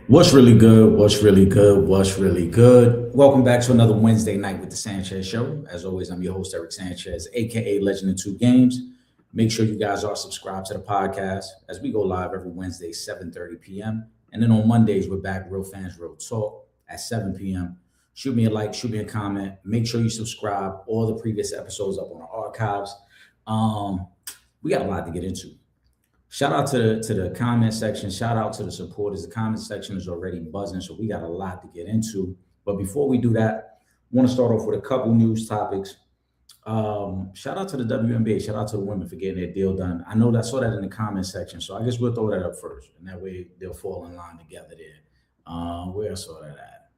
What's really good? What's really good? What's really good? Welcome back to another Wednesday night with the Sanchez Show. As always, I'm your host, Eric Sanchez, aka Legend in Two Games. Make sure you guys are subscribed to the podcast as we go live every Wednesday, 7:30 p.m. And then on Mondays, we're back, Real Fans, Real Talk at 7 p.m. Shoot me a like, shoot me a comment. Make sure you subscribe. All the previous episodes up on the archives. Um, we got a lot to get into. Shout out to the comment section. Shout out to the supporters. The comment section is already buzzing, so we got a lot to get into. But before we do that, I want to start off with a couple news topics. Shout out to the WNBA. Shout out to the women for getting their deal done. I know that I saw that in the comment section, so I guess we'll throw that up first, and that way they'll fall in line together there. Where I saw that at?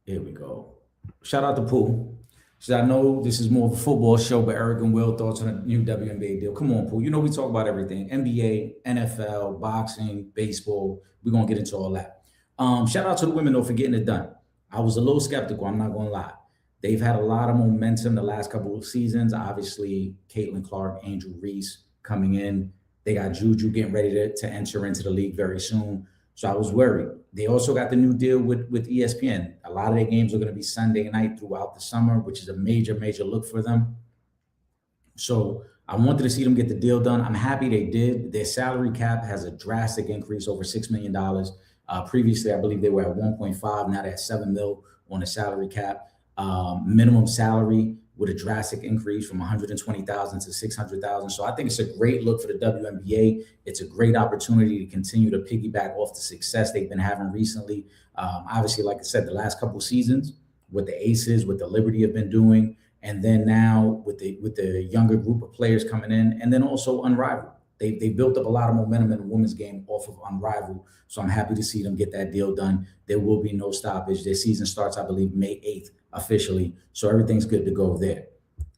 Here we go. Shout out to Pooh. So I know this is more of a football show, but Eric and Will thoughts on a new WNBA deal. Come on, Pooh. You know we talk about everything: NBA, NFL, boxing, baseball. We're gonna get into all that. Shout out to the women though for getting it done. I was a little skeptical. I'm not gonna lie. They've had a lot of momentum the last couple of seasons. Obviously, Caitlin Clark, Angel Reese coming in. They got Juju getting ready to enter into the league very soon. So I was worried. They also got the new deal with ESPN. A lot of their games are going to be Sunday night throughout the summer, which is a major, major look for them. So I wanted to see them get the deal done. I'm happy they did. Their salary cap has a drastic increase, over $6 million. Previously, I believe they were at 1.5. Now they're at 7 mil on the salary cap. Minimum salary with a drastic increase from 120,000 to 600,000. So I think it's a great look for the WNBA. It's a great opportunity to continue to piggyback off the success they've been having recently. Obviously, like I said, the last couple of seasons with the Aces, with the Liberty have been doing, and then now with the younger group of players coming in, and then also Unrivaled. They built up a lot of momentum in the women's game off of Unrivaled. So I'm happy to see them get that deal done. There will be no stoppage. Their season starts, I believe, May 8th officially. So everything's good to go there.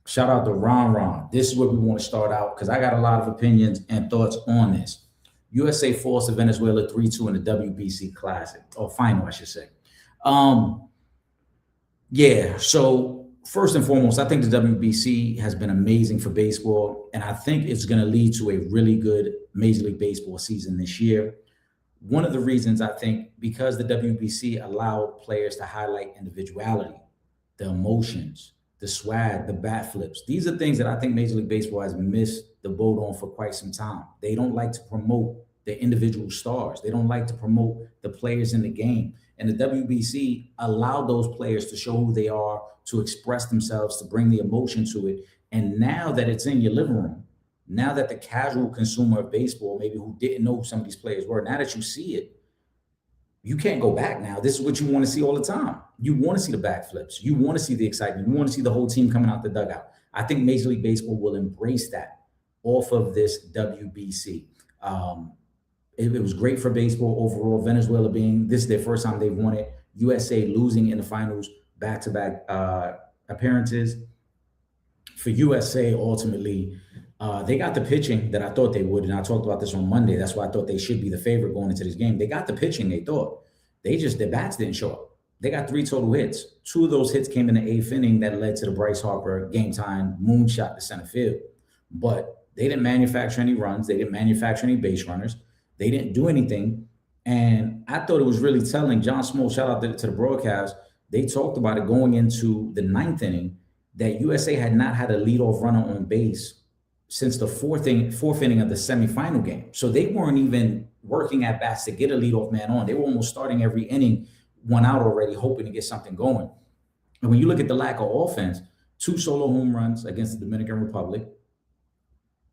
Shout out to Ron Ron. This is where we want to start out because I got a lot of opinions and thoughts on this. USA falls to Venezuela 3-2 in the WBC Classic, or final, I should say. Um, yeah, so first and foremost, I think the WBC has been amazing for baseball, and I think it's going to lead to a really good Major League Baseball season this year. One of the reasons I think because the WBC allowed players to highlight individuality, the emotions, the swag, the bat flips. These are things that I think Major League Baseball has missed the boat on for quite some time. They don't like to promote the individual stars. They don't like to promote the players in the game. And the WBC allowed those players to show who they are, to express themselves, to bring the emotion to it. And now that it's in your living room, now that the casual consumer of baseball, maybe who didn't know who some of these players were, now that you see it, you can't go back now. This is what you want to see all the time. You want to see the backflips. You want to see the excitement. You want to see the whole team coming out the dugout. I think Major League Baseball will embrace that off of this WBC. It was great for baseball overall. Venezuela being this is their first time they've won it. USA losing in the finals, back-to-back appearances. For USA, ultimately, they got the pitching that I thought they would, and I talked about this on Monday. That's why I thought they should be the favorite going into this game. They got the pitching they thought. Their bats didn't show up. They got 3 total hits. 2 of those hits came in the 8th inning that led to the Bryce Harper game time moonshot to center field. But they didn't manufacture any runs. They didn't manufacture any base runners. They didn't do anything. And I thought it was really telling. John Smoltz, shout out to the broadcast. They talked about it going into the 9th inning that USA had not had a leadoff runner on base since the fourth inning of the semifinal game. So they weren't even working at bats to get a leadoff man on. They were almost starting every inning, 1 out already, hoping to get something going. And when you look at the lack of offense, 2 solo home runs against the Dominican Republic,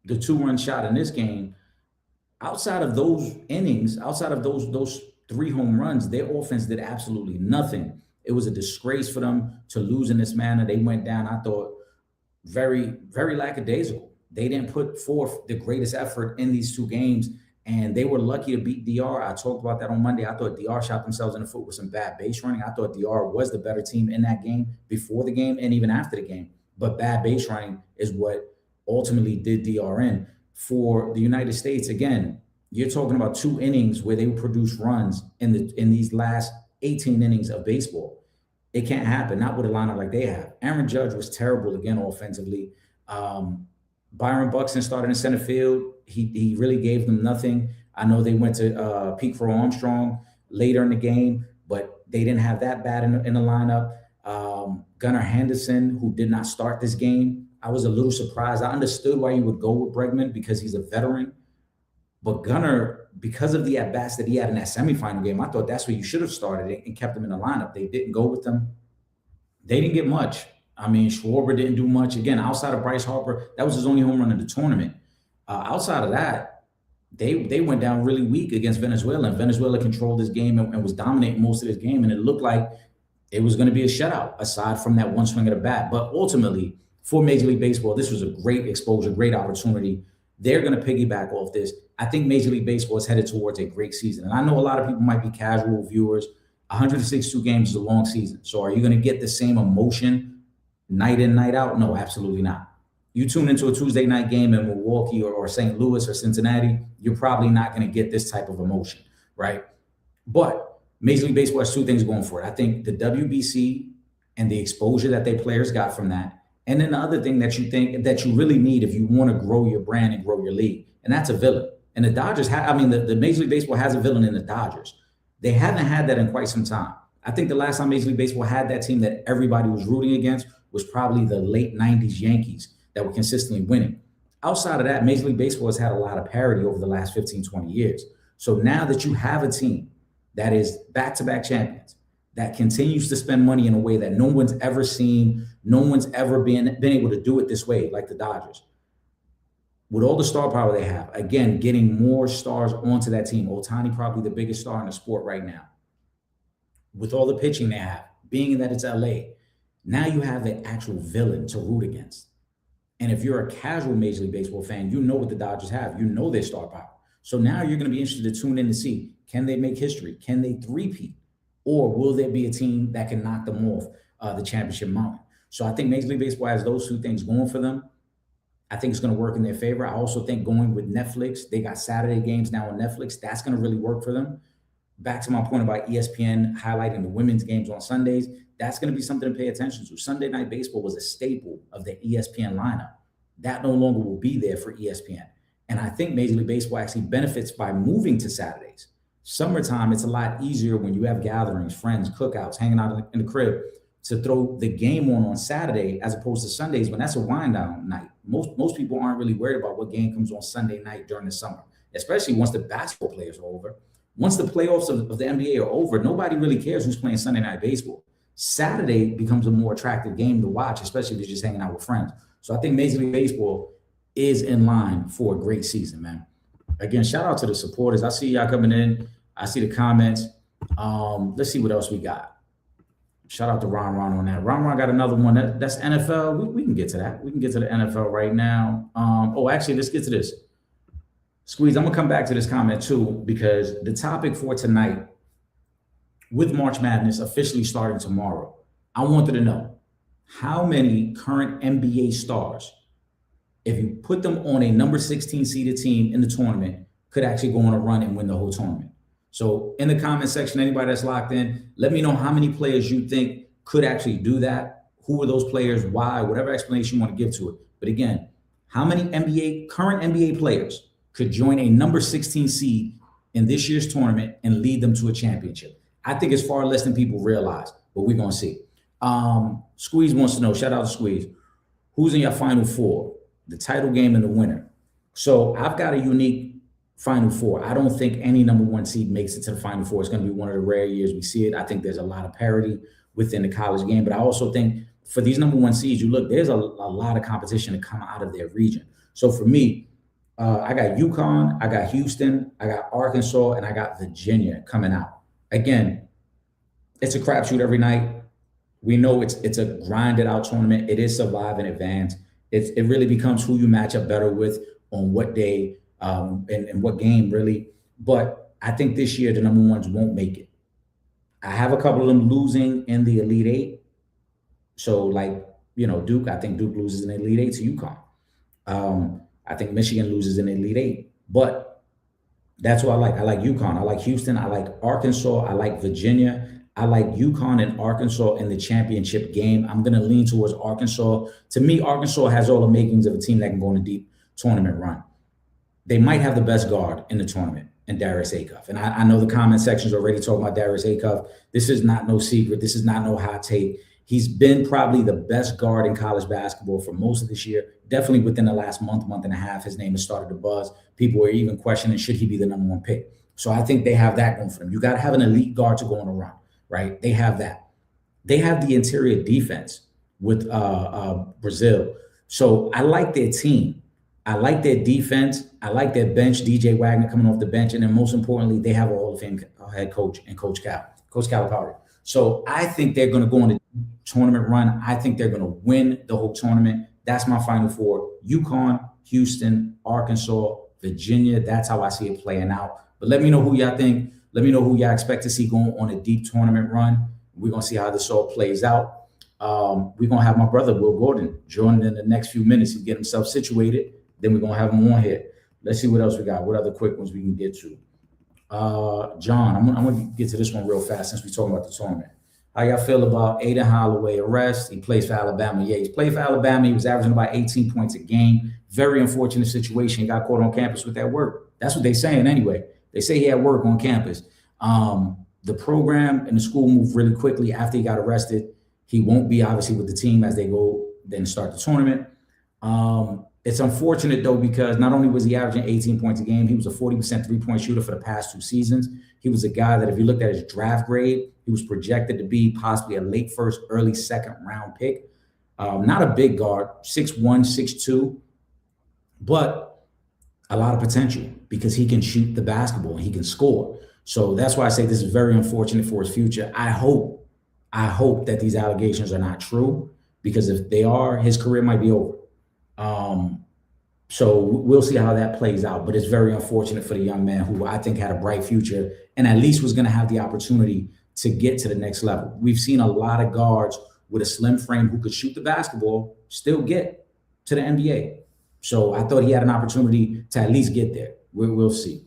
the 2-run shot in this game, outside of those innings, outside of those 3 home runs, their offense did absolutely nothing. It was a disgrace for them to lose in this manner. They went down, I thought, very, very lackadaisical. They didn't put forth the greatest effort in these 2 games, and they were lucky to beat DR. I talked about that on Monday. I thought DR shot themselves in the foot with some bad base running. I thought DR was the better team in that game before the game and even after the game. But bad base running is what ultimately did DR in. For the United States, again, you're talking about 2 innings where they produce runs in these last 18 innings of baseball. It can't happen, not with a lineup like they have. Aaron Judge was terrible again offensively. Byron Buxton started in center field. He really gave them nothing. I know they went to Pete Crow Armstrong later in the game, but they didn't have that bad in the lineup. Gunnar Henderson, who did not start this game, I was a little surprised. I understood why you would go with Bregman because he's a veteran. But Gunnar, because of the at-bats that he had in that semifinal game, I thought that's where you should have started and kept him in the lineup. They didn't go with them. They didn't get much. I mean, Schwarber didn't do much. Again, outside of Bryce Harper, that was his only home run in the tournament. Outside of that, they went down really weak against Venezuela, and Venezuela controlled this game and was dominating most of this game, and it looked like it was going to be a shutout aside from that one swing of the bat. But ultimately, for Major League Baseball, this was a great exposure, great opportunity. They're going to piggyback off this. I think Major League Baseball is headed towards a great season. And I know a lot of people might be casual viewers. 162 games is a long season. So are you going to get the same emotion night in, night out? No, absolutely not. You tune into a Tuesday night game in Milwaukee or St. Louis or Cincinnati, you're probably not going to get this type of emotion, right? But Major League Baseball has two things going for it. I think the WBC and the exposure that their players got from that. And then the other thing that you think that you really need if you want to grow your brand and grow your league, and that's a villain. And the Dodgers the Major League Baseball has a villain in the Dodgers. They haven't had that in quite some time. I think the last time Major League Baseball had that team that everybody was rooting against was probably the late 90s Yankees that were consistently winning. Outside of that, Major League Baseball has had a lot of parity over the last 15, 20 years. So now that you have a team that is back-to-back champions, that continues to spend money in a way that no one's ever seen, no one's ever been able to do it this way, like the Dodgers. With all the star power they have, again, getting more stars onto that team. Ohtani probably the biggest star in the sport right now. With all the pitching they have, being that it's LA, now you have an actual villain to root against. And if you're a casual Major League Baseball fan, you know what the Dodgers have. You know their star power. So now you're going to be interested to tune in to see, can they make history? Can they three-peat? Or will there be a team that can knock them off the championship mountain? So I think Major League Baseball has those two things going for them. I think it's going to work in their favor. I also think going with Netflix, they got Saturday games now on Netflix. That's going to really work for them. Back to my point about ESPN highlighting the women's games on Sundays, that's going to be something to pay attention to. Sunday Night Baseball was a staple of the ESPN lineup. That no longer will be there for ESPN. And I think Major League Baseball actually benefits by moving to Saturdays. Summertime, it's a lot easier when you have gatherings, friends, cookouts, hanging out in the crib to throw the game on Saturday as opposed to Sundays when that's a wind down night. Most people aren't really worried about what game comes on Sunday night during the summer, especially once the basketball players are over. Once the playoffs of the NBA are over, nobody really cares who's playing Sunday Night Baseball. Saturday becomes a more attractive game to watch, especially if you're just hanging out with friends. So I think Major League Baseball is in line for a great season, man. Again, shout out to the supporters. I see y'all coming in. I see the comments. Let's see what else we got. Shout out to Ron on that. Ron got another one. That's NFL. We can get to that. We can get to the NFL right now. Actually, let's get to this. Squeeze, I'm going to come back to this comment too, because the topic for tonight, with March Madness officially starting tomorrow, I wanted to know how many current NBA stars, if you put them on a number 16 seeded team in the tournament, could actually go on a run and win the whole tournament. So in the comment section, anybody that's locked in, let me know how many players you think could actually do that. Who are those players? Why? Whatever explanation you want to give to it. But again, how many current NBA players could join a number 16 seed in this year's tournament and lead them to a championship? I think it's far less than people realize, but we're going to see. Squeeze wants to know, shout out to Squeeze, who's in your Final Four, the title game and the winner? So I've got a unique Final Four. I don't think any number one seed makes it to the Final Four. It's going to be one of the rare years we see it. I think there's a lot of parity within the college game, but I also think for these number one seeds, you look, there's a lot of competition to come out of their region. So for me, I got UConn, I got Houston, I got Arkansas, and I got Virginia coming out. Again, it's a crapshoot every night. We know it's a grinded out tournament. It is survive and advance. It really becomes who you match up better with on what day and what game, really. But I think this year the number ones won't make it. I have a couple of them losing in the Elite Eight. So Duke, I think Duke loses in the Elite Eight to UConn. I think Michigan loses in the Elite Eight. But that's what I like. I like UConn. I like Houston. I like Arkansas. I like Virginia. I like UConn and Arkansas in the championship game. I'm going to lean towards Arkansas. To me, Arkansas has all the makings of a team that can go on a deep tournament run. they might have the best guard in the tournament in Darius Acuff. And I know the comment section's already talking about Darius Acuff. This is not no secret. This is not no hot take. He's been probably the best guard in college basketball for most of this year. Definitely within the last month and a half, his name has started to buzz. People were even questioning, should he be the number one pick? So I think they have that going for them. You got to have an elite guard to go on a run, right? They have that. They have the interior defense with Brazil. So I like their team. I like their defense. I like their bench, DJ Wagner coming off the bench. And then most importantly, they have a Hall of Fame head coach and Coach Calipari. So I think they're going to go on a tournament run. I think they're going to win the whole tournament. That's my Final Four. UConn, Houston, Arkansas, Virginia. That's how I see it playing out. But let me know who y'all think. Let me know who y'all expect to see going on a deep tournament run. We're going to see how this all plays out. We're going to have my brother, Will Gordon, joining in the next few minutes. He'll get himself situated. Then we're going to have him on here. Let's see what else we got. What other quick ones we can get to? John, I'm going to get to this one real fast since we're talking about the tournament. How y'all feel about Aiden Holloway arrest? He plays for Alabama. Yeah, he's played for Alabama. He was averaging about 18 points a game. Very unfortunate situation. He got caught on campus with that work. That's what they're saying anyway. They say he had work on campus. The program and the school moved really quickly after he got arrested. He won't be obviously with the team as they go then start the tournament. It's unfortunate though, because not only was he averaging 18 points a game, he was a 40% three-point shooter for the past 2 seasons. He was a guy that if you looked at his draft grade, he was projected to be possibly a late first, early second round pick. Not a big guard, 6'1", 6'2", but a lot of potential because he can shoot the basketball and he can score. So that's why I say this is very unfortunate for his future. I hope that these allegations are not true, because if they are, his career might be over. So we'll see how that plays out, but it's very unfortunate for the young man who I think had a bright future and at least was going to have the opportunity to get to the next level. We've seen a lot of guards with a slim frame who could shoot the basketball still get to the NBA. So I thought he had an opportunity to at least get there. We'll see.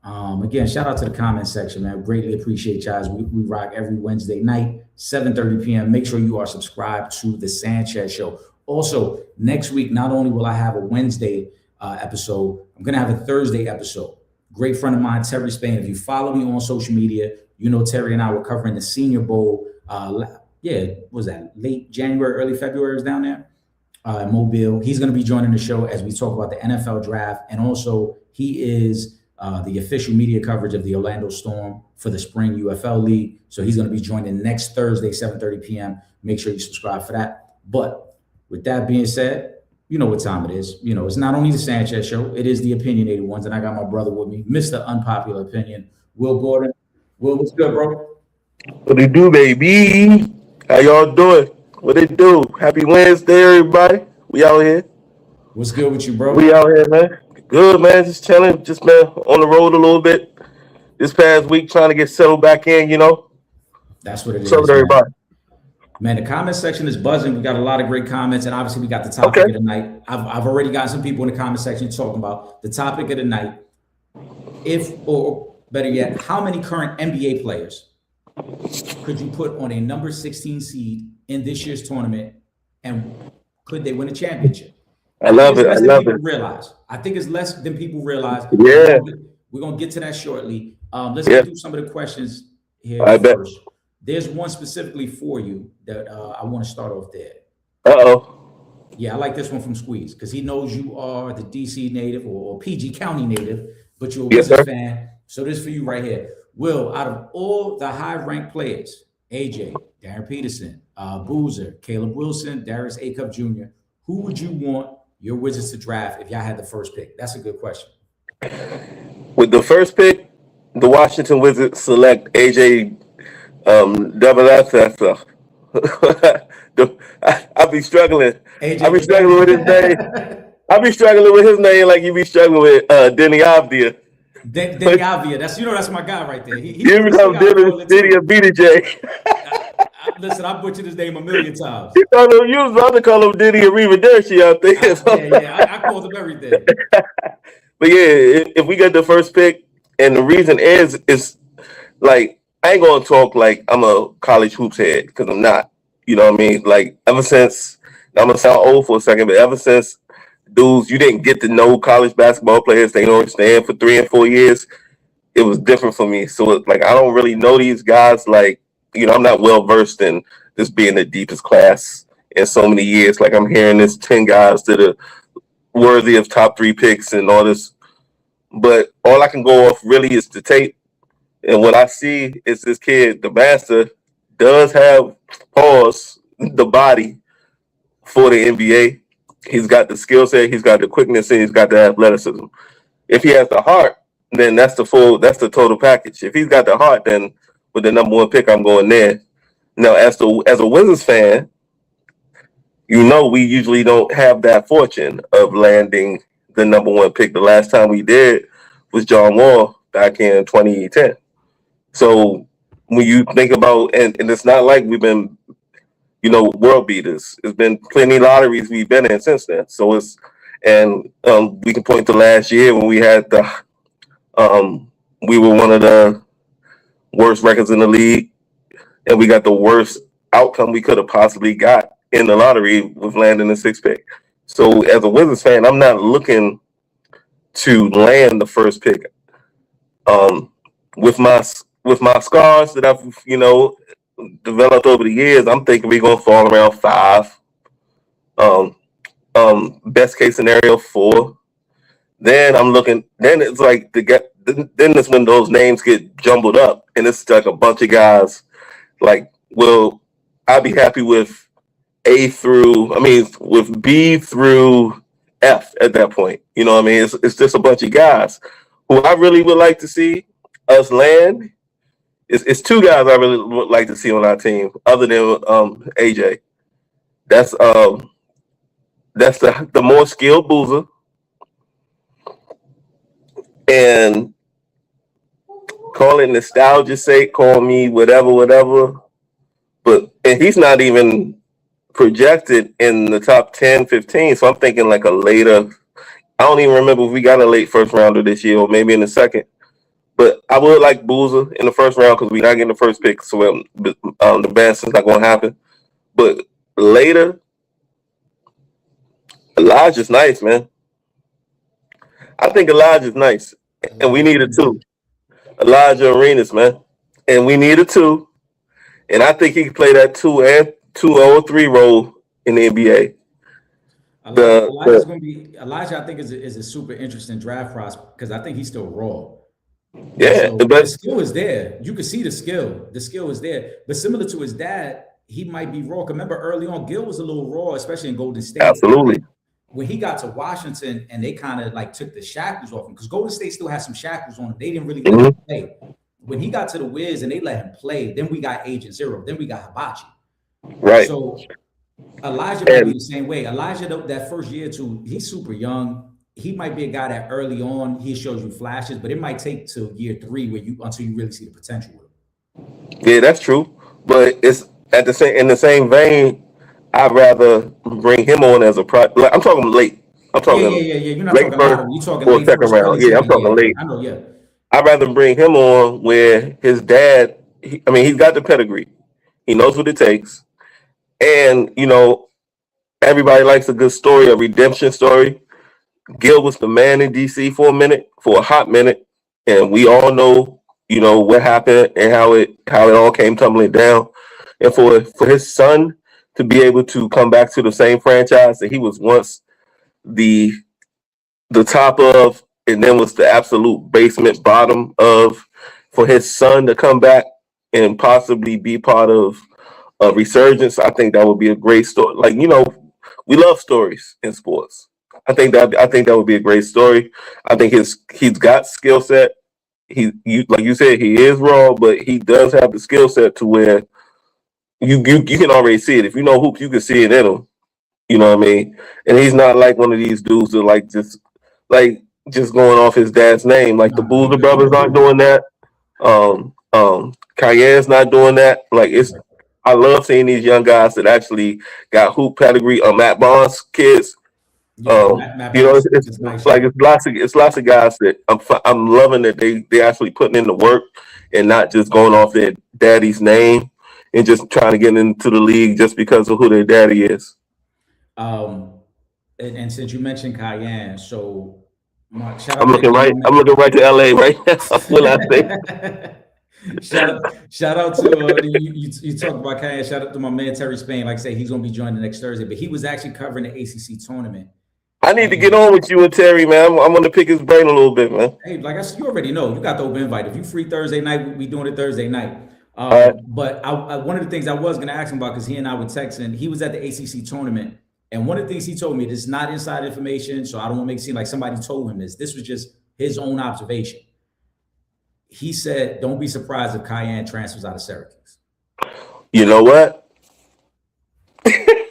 Again, shout out to the comment section, man. Greatly appreciate y'all. We rock every Wednesday night, 7:30 p.m. Make sure you are subscribed to the Sanchez Show. Also, next week, not only will I have a Wednesday episode, I'm going to have a Thursday episode. Great friend of mine, Terry Spain. If you follow me on social media, you know Terry and I were covering the Senior Bowl. What was that? Late January, early February was down there in Mobile. He's going to be joining the show as we talk about the NFL draft. And also, he is the official media coverage of the Orlando Storm for the Spring UFL League. So he's going to be joining next Thursday, 7:30 p.m. Make sure you subscribe for that. But with that being said, you know what time it is. You know, it's not only the Sanchez Show, it is the opinionated ones. And I got my brother with me, Mr. Unpopular Opinion, Will Gordon. Will, what's good, bro? What it do, baby? How y'all doing? What it do? Happy Wednesday, everybody. We out here. What's good with you, bro? We out here, man. Good, man. Just chilling. Just, man, on the road a little bit. This past week, trying to get settled back in, you know. That's what it is. What's up, everybody? Man, the comment section is buzzing. We got a lot of great comments, and obviously we got the topic of the night. I've already got some people in the comment section talking about the topic of the night. If, or better yet, how many current NBA players could you put on a number 16 seed in this year's tournament, and could they win a championship? I love it. I love it. Realize. I think it's less than people realize. Yeah. We're going to get to that shortly. Let's get through some of the questions here first. There's one specifically for you that I want to start off there. Uh-oh. Yeah, I like this one from Squeeze because he knows you are the DC native or PG County native, but you're a Wizards fan. So this is for you right here. Will, out of all the high-ranked players, AJ, Darren Peterson, Boozer, Caleb Wilson, Darius Acuff Jr., who would you want your Wizards to draft if y'all had the first pick? That's a good question. With the first pick, the Washington Wizards select AJ double FF. I be struggling. I be struggling with his name. I be struggling with his name like you be struggling with Denny Avdia. Denny Avdia. That's my guy right there. He become Denny BJ. Listen, I butchered his name a million times. You was about to call him Denny Arrivederci out there. I called him everything. But yeah, if we get the first pick, and the reason is like, I ain't gonna talk like I'm a college hoops head because I'm not. You know what I mean? Like ever since, I'm gonna sound old for a second, but ever since dudes, you didn't get to know college basketball players. They don't understand for 3 and 4 years. It was different for me. So it's like I don't really know these guys. Like, I'm not well versed in this being the deepest class in so many years. Like I'm hearing this 10 guys that are worthy of top 3 picks and all this. But all I can go off really is the tape. And what I see is this kid, the master, does have the body for the NBA. He's got the skill set, he's got the quickness, and he's got the athleticism. If he has the heart, then that's the total package. If he's got the heart, then with the number 1 pick, I'm going there. Now, as a Wizards fan, we usually don't have that fortune of landing the number 1 pick. The last time we did was John Wall back in 2010. So when you think about, and it's not like we've been, world beaters. It's been plenty of lotteries we've been in since then. So we can point to last year when we had we were one of the worst records in the league, and we got the worst outcome we could have possibly got in the lottery with landing the 6th pick. So as a Wizards fan, I'm not looking to land the first pick. With my scars that I've developed over the years, I'm thinking we're gonna fall around 5. Best case scenario 4. Then I'm looking. Then it's like then it's when those names get jumbled up, and it's like a bunch of guys. Like, well, I'd be happy with with B through F at that point. You know what I mean? It's just a bunch of guys who I really would like to see us land. It's 2 guys I really would like to see on our team, other than AJ. That's the more skilled boozer, and call it nostalgia's sake, call me whatever. And he's not even projected in the top 10, 15. So I'm thinking like a later. I don't even remember if we got a late first rounder this year or maybe in the second. But I would like Boozer in the first round because we're not getting the first pick. So the best is not going to happen. But later, Elijah's nice, man. I think Elijah's nice. And we need a 2. Elijah Arenas, man. And we need a 2. And I think he can play that 2 or 3 role in the NBA. Elijah, I think, is a super interesting draft prospect because I think he's still raw. Yeah, so the skill is there. You can see the skill. The skill is there. But similar to his dad, he might be raw. Remember early on, Gil was a little raw, especially in Golden State. Absolutely. When he got to Washington and they kind of like took the shackles off him, because Golden State still has some shackles on him. They didn't really let him play. When he got to the Wiz and they let him play, then we got Agent Zero. Then we got Hibachi. Right. So Elijah might be the same way. Elijah, that first year or 2, he's super young. He might be a guy that early on he shows you flashes, but it might take to year 3 until you really see the potential with him. Yeah, that's true. But it's in the same vein, I'd rather bring him on as a I'm talking late. I'm talking You're not late talking first you're talking or late second first, round. Yeah, I'm talking late. I know, yeah. I'd rather bring him on where his dad. He's got the pedigree. He knows what it takes, and everybody likes a good story, a redemption story. Gil was the man in DC for a hot minute, and we all know, what happened and how it all came tumbling down. And for his son to be able to come back to the same franchise that he was once the top of, and then was the absolute basement bottom of, for his son to come back and possibly be part of a resurgence, I think that would be a great story. Like, we love stories in sports. I think that would be a great story. I think he's got skill set. Like you said, he is raw, but he does have the skill set to where you can already see it. If you know hoops, you can see it in him. You know what I mean? And he's not like one of these dudes that just going off his dad's name. Like the Boozer brothers aren't doing that. Kayen's not doing that. Like I love seeing these young guys that actually got hoop pedigree. Matt Barnes kids. It's lots of guys that I'm loving that they actually putting in the work and not just going off their daddy's name and just trying to get into the league just because of who their daddy is. and since you mentioned Cayenne, so shout I'm out looking right. I'm looking right to LA right now. When I say shout out to you talked about Cayenne. Shout out to my man Terry Spain. Like I say, he's gonna be joining next Thursday, but he was actually covering the ACC tournament. I need to get And on with you and Terry, man. I'm going to pick his brain a little bit, man. hey, like I said, you already know, you got the open invite. If you free Thursday night, we doing it Thursday night. All right. But one of the things I was gonna ask him about, because he and I were texting, he was at the ACC tournament, and one of the things he told me, this is not inside information, so I don't want to make it seem like somebody told him this. This was just his own observation. He said, "Don't be surprised if Cayenne transfers out of Syracuse." You know what?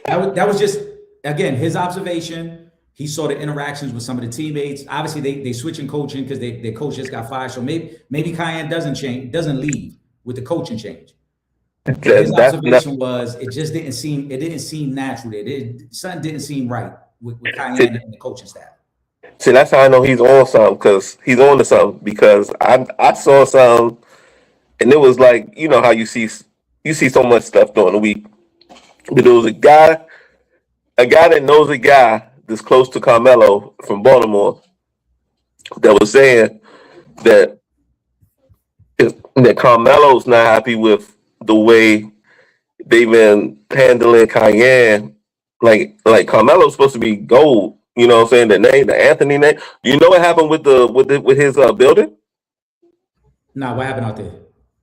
That was just, again, his observation. He saw the interactions with some of the teammates. Obviously, they switching coaching because their coach just got fired. So maybe Cayenne doesn't leave with the coaching change. His observation was it didn't seem natural. Something didn't seem right with Cayenne and the coaching staff. See, that's how I know he's on something, because he's on to something. Because I saw something, and it was like, you know how you see so much stuff during the week. But there was a guy that knows a guy that's close to Carmelo from Baltimore that was saying that Carmelo's not happy with the way they've been handling Cayenne. Like Carmelo's supposed to be gold. You know what I'm saying? The Anthony name. Do you know what happened with his building? Nah, what happened out there?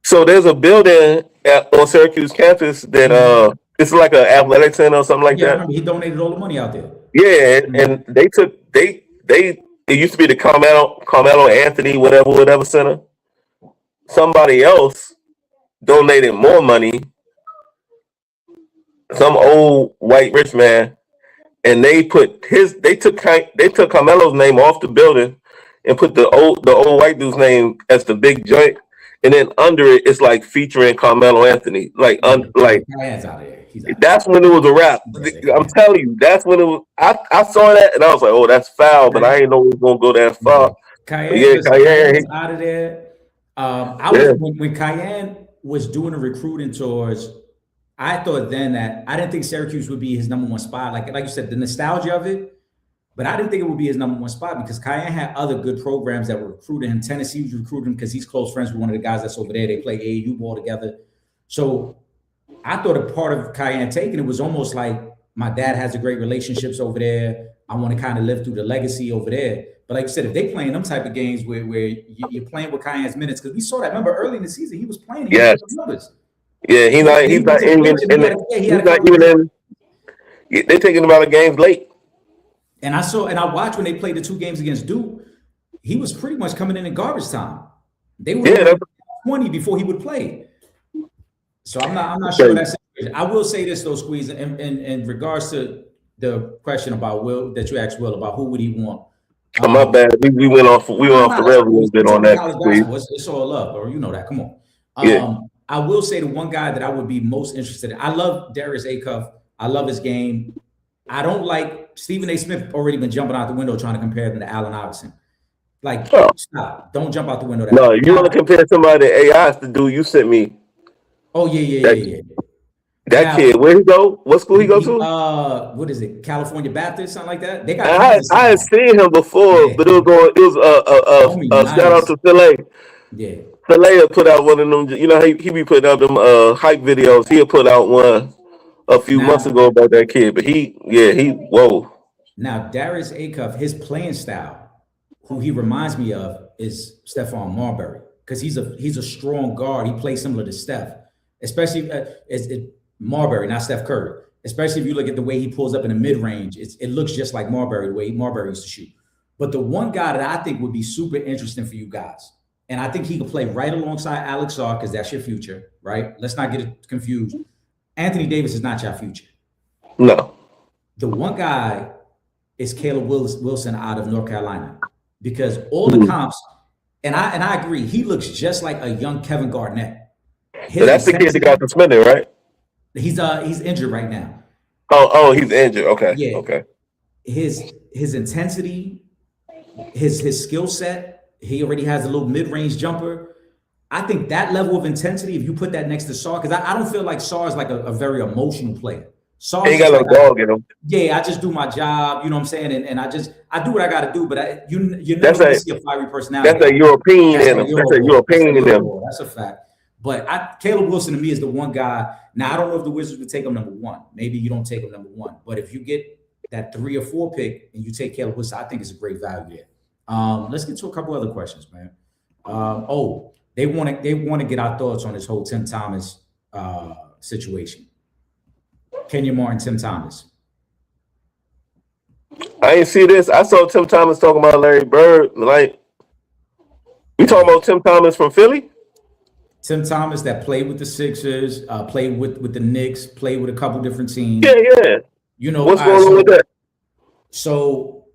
So there's a building on Syracuse campus that it's like an athletic center or something like Yeah, I that. remember he donated all the money out there. Yeah, and it used to be the Carmelo Anthony whatever center. Somebody else donated more money, some old white rich man, and they took Carmelo's name off the building and put the old white dude's name as the big joint, and then under it, it's like featuring Carmelo Anthony. Like Cayenne's out there. That's when it was a wrap. I'm telling you, that's when it was. I saw that and I was like, "Oh, that's foul," but I didn't know it was gonna go that far. Cayenne's out of there. When Cayenne was doing the recruiting tours, I thought then that I didn't think Syracuse would be his number one spot. Like you said, the nostalgia of it, but I didn't think it would be his number one spot because Cayenne had other good programs that were recruiting him. Tennessee was recruiting him because he's close friends with one of the guys that's over there. They play AAU ball together. So I thought a part of Cayenne taking it was almost like my dad has a great relationships over there. I want to kind of live through the legacy over there. But like I said, if they playing them type of games where you're playing with Cayenne's minutes, because we saw that. Remember early in the season, he was playing. Numbers. Yeah, he's not even in. They're taking him out of games late. And I watched when they played the 2 games against Duke. He was pretty much coming in garbage time. They were 20 before he would play. So I'm not sure that's it. I will say this though, Squeeze, in regards to the question about Will that you asked Will about who would he want. My bad. We went off the rails a little bit on that. It's all love, or you know that. Come on. I will say the one guy that I would be most interested in. I love Darius Acuff. I love his game. I don't like Stephen A. Smith already been jumping out the window trying to compare them to Allen Iverson. Like, stop. Don't jump out the window. No, you want to compare somebody to AI? It's the dude you sent me. Oh, yeah. That kid, where he go? What school he go to? What is it? California Baptist, something like that. They got. I had seen him before, but it was a shout out to Philly. Yeah. Philly put out one of them. You know, he be putting out them hype videos. He had put out one a few months ago about that kid, but whoa. Now Darius Acuff, his playing style, who he reminds me of is Stephon Marbury, because he's a strong guard. He plays similar to Steph, especially Marbury, not Steph Curry. Especially if you look at the way he pulls up in the mid range, it looks just like Marbury, the way Marbury used to shoot. But the one guy that I think would be super interesting for you guys, and I think he could play right alongside Alex Sarr, because that's your future, right? Let's not get it confused. Anthony Davis is not your future. No. The one guy is Caleb Wilson out of North Carolina, because all the comps, and I agree, he looks just like a young Kevin Garnett. So that's the kid that got suspended, right? He's injured right now. Oh, he's injured. Okay. Yeah. Okay. His intensity, his skill set, he already has a little mid-range jumper. I think that level of intensity, if you put that next to Sarr, because I don't feel like Sarr is like a very emotional player. Sarge Ain't is got no like, dog in him. yeah, I just do my job. You know what I'm saying? And I do what I got to do. But you're never That's going to a see a fiery personality. that's a European That's in that him. That's a Euro That's European that in him. Euro That's a fact. But Caleb Wilson to me is the one guy. Now I don't know if the Wizards would take him number one. Maybe you don't take him number one. But if you get that 3 or 4 pick and you take Caleb Wilson, I think it's a great value there. Let's get to a couple other questions, man. They want to get our thoughts on this whole Tim Thomas situation. Kenya Martin, Tim Thomas. I didn't see this. I saw Tim Thomas talking about Larry Bird. Like, we talking about Tim Thomas from Philly? Tim Thomas that played with the Sixers, played with the Knicks, played with a couple different teams. Yeah. You know, what's going on with that? So